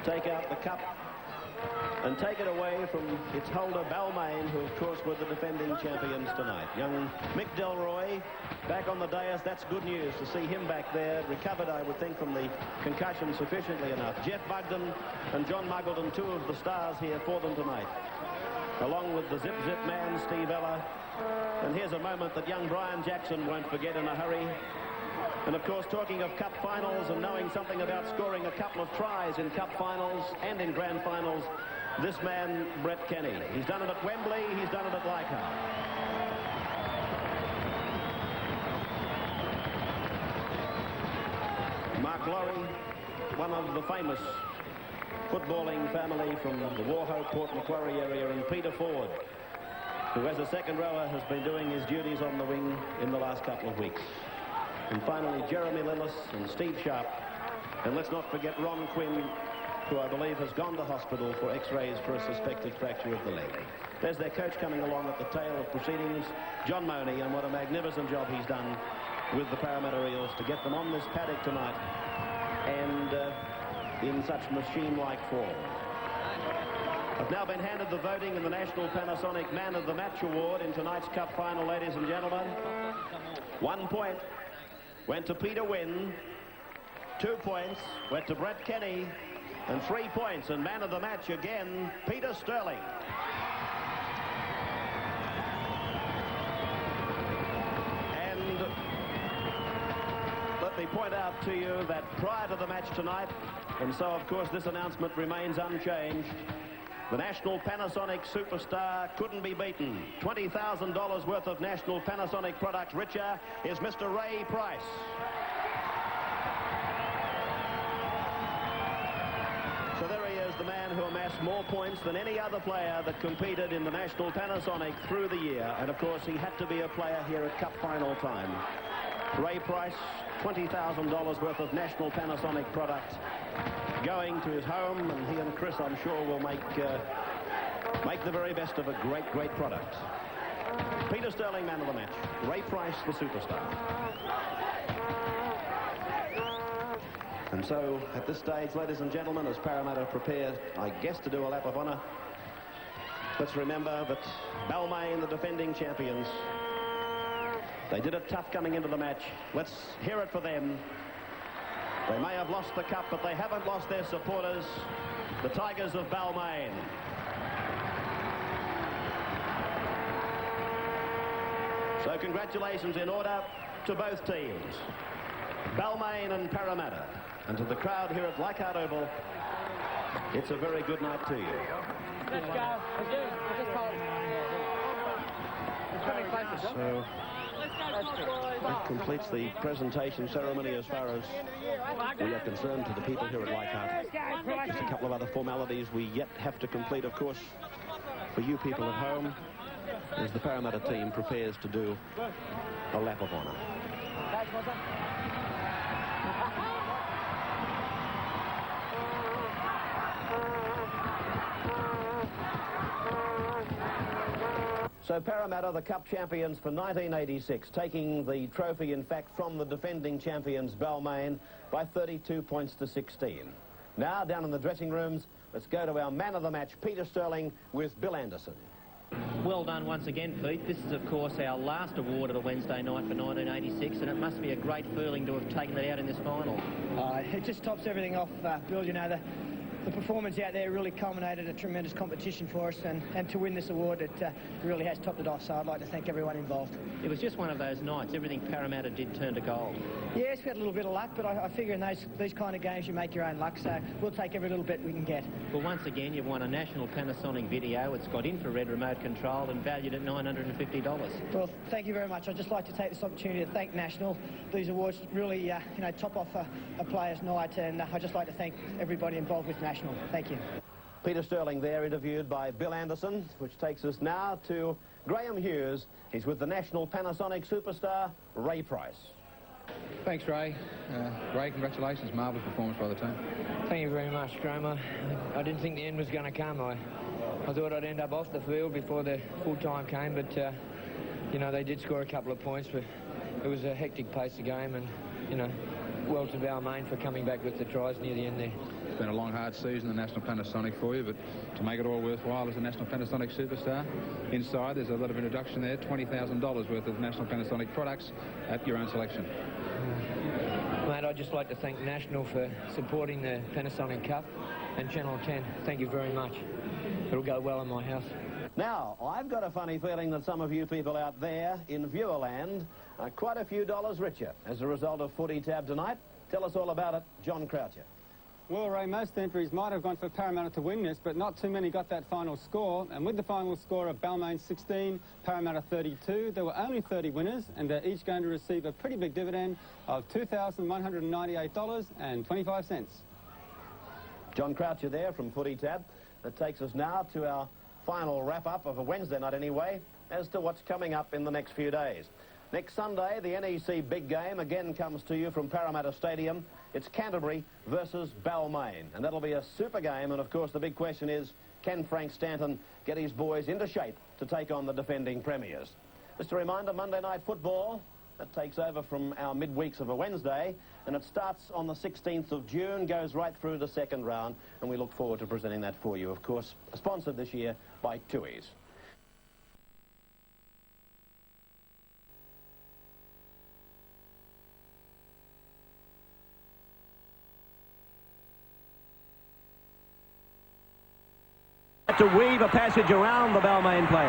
take out the Cup and take it away from its holder, Balmain, who, of course, were the defending champions tonight. Young Mick Delroy back on the dais. That's good news to see him back there. Recovered, I would think, from the concussion sufficiently enough. Jeff Bugden and John Muggleton, two of the stars here for them tonight, along with the zip-zip man, Steve Ella. And here's a moment that young Brian Jackson won't forget in a hurry. And, of course, talking of Cup finals and knowing something about scoring a couple of tries in Cup finals and in grand finals, this man, Brett Kenny. He's done it at Wembley, he's done it at Leichhardt. Mark Laurie, one of the famous footballing family from the Warhope, Port Macquarie area, and Peter Ford, who as a second rower has been doing his duties on the wing in the last couple of weeks. And finally, Jeremy Lillis and Steve Sharp. And let's not forget Ron Quinn, who I believe has gone to hospital for x-rays for a suspected fracture of the leg. There's their coach coming along at the tail of proceedings, John Money, and what a magnificent job he's done with the Parramatta Eels to get them on this paddock tonight and in such machine-like form. I've now been handed the voting in the National Panasonic Man of the Match Award in tonight's Cup final, ladies and gentlemen. 1 point went to Peter Wynn, 2 points went to Brett Kenny, and 3 points, and Man of the Match again, Peter Sterling. And let me point out to you that prior to the match tonight, and so of course this announcement remains unchanged, the National Panasonic superstar couldn't be beaten. $20,000 worth of National Panasonic products richer is Mr. Ray Price. So there he is, the man who amassed more points than any other player that competed in the National Panasonic through the year. And of course, he had to be a player here at Cup final time. Ray Price, $20,000 worth of National Panasonic products going to his home, and he and Chris, I'm sure, will make the very best of a great, great product. Peter Sterling, Man of the Match. Ray Price, the superstar. And so, at this stage, ladies and gentlemen, as Parramatta prepare, I guess, to do a lap of honour, let's remember that Balmain, the defending champions, they did it tough coming into the match. Let's hear it for them. They may have lost the cup, but they haven't lost their supporters, the Tigers of Balmain. So congratulations in order to both teams, Balmain and Parramatta. And to the crowd here at Leichhardt Oval, it's a very good night to you. Let's go. So that completes the presentation ceremony as far as we are concerned to the people here at Leichhardt. Just a couple of other formalities we yet have to complete, of course, for you people at home, as the Parramatta team prepares to do a lap of honour. So Parramatta, the Cup champions for 1986, taking the trophy, in fact, from the defending champions Balmain by 32 points to 16. Now, down in the dressing rooms, let's go to our man of the match, Peter Sterling, with Bill Anderson. Well done once again, Pete. This is, of course, our last award at a Wednesday night for 1986, and it must be a great feeling to have taken it out in this final. It just tops everything off, Bill. You know, the performance out there really culminated a tremendous competition for us, and to win this award, it really has topped it off, so I'd like to thank everyone involved. It was just one of those nights. Everything Parramatta did turned to gold. Yes, we had a little bit of luck, but I figure in these kind of games you make your own luck, so we'll take every little bit we can get. Well, once again, you've won a national Panasonic video. It's got infrared remote control and valued at $950. Well, thank you very much. I'd just like to take this opportunity to thank National. These awards really, you know, top off a player's night, and I'd just like to thank everybody involved with National. Thank you. Peter Sterling there, interviewed by Bill Anderson, which takes us now to Graham Hughes. He's with the national Panasonic superstar, Ray Price. Thanks, Ray. Ray, congratulations. Marvellous performance by the team. Thank you very much, Graham. I didn't think the end was going to come. I thought I'd end up off the field before the full time came, but, you know, they did score a couple of points, but it was a hectic pace of game, and, you know, well to Balmain for coming back with the tries near the end there. It's been a long, hard season, the National Panasonic for you, but to make it all worthwhile as a National Panasonic superstar, inside there's a lot of introduction there, $20,000 worth of National Panasonic products at your own selection. Mate, I'd just like to thank National for supporting the Panasonic Cup, and Channel 10, thank you very much. It'll go well in my house. Now, I've got a funny feeling that some of you people out there in viewerland are quite a few dollars richer as a result of Footy Tab tonight. Tell us all about it, John Croucher. Well, Ray, most entries might have gone for Parramatta to win this, but not too many got that final score. And with the final score of Balmain 16, Parramatta 32, there were only 30 winners, and they're each going to receive a pretty big dividend of $2,198.25. John Croucher there from Footy Tab. That takes us now to our final wrap-up of a Wednesday night anyway, as to what's coming up in the next few days. Next Sunday, the NEC big game again comes to you from Parramatta Stadium. It's Canterbury versus Balmain, and that'll be a super game. And of course, the big question is, can Frank Stanton get his boys into shape to take on the defending premiers? Just a reminder, Monday Night Football, that takes over from our midweeks of a Wednesday, and it starts on the 16th of June, goes right through the second round, and we look forward to presenting that for you, of course, sponsored this year by TUI's. To weave a passage around the Balmain players.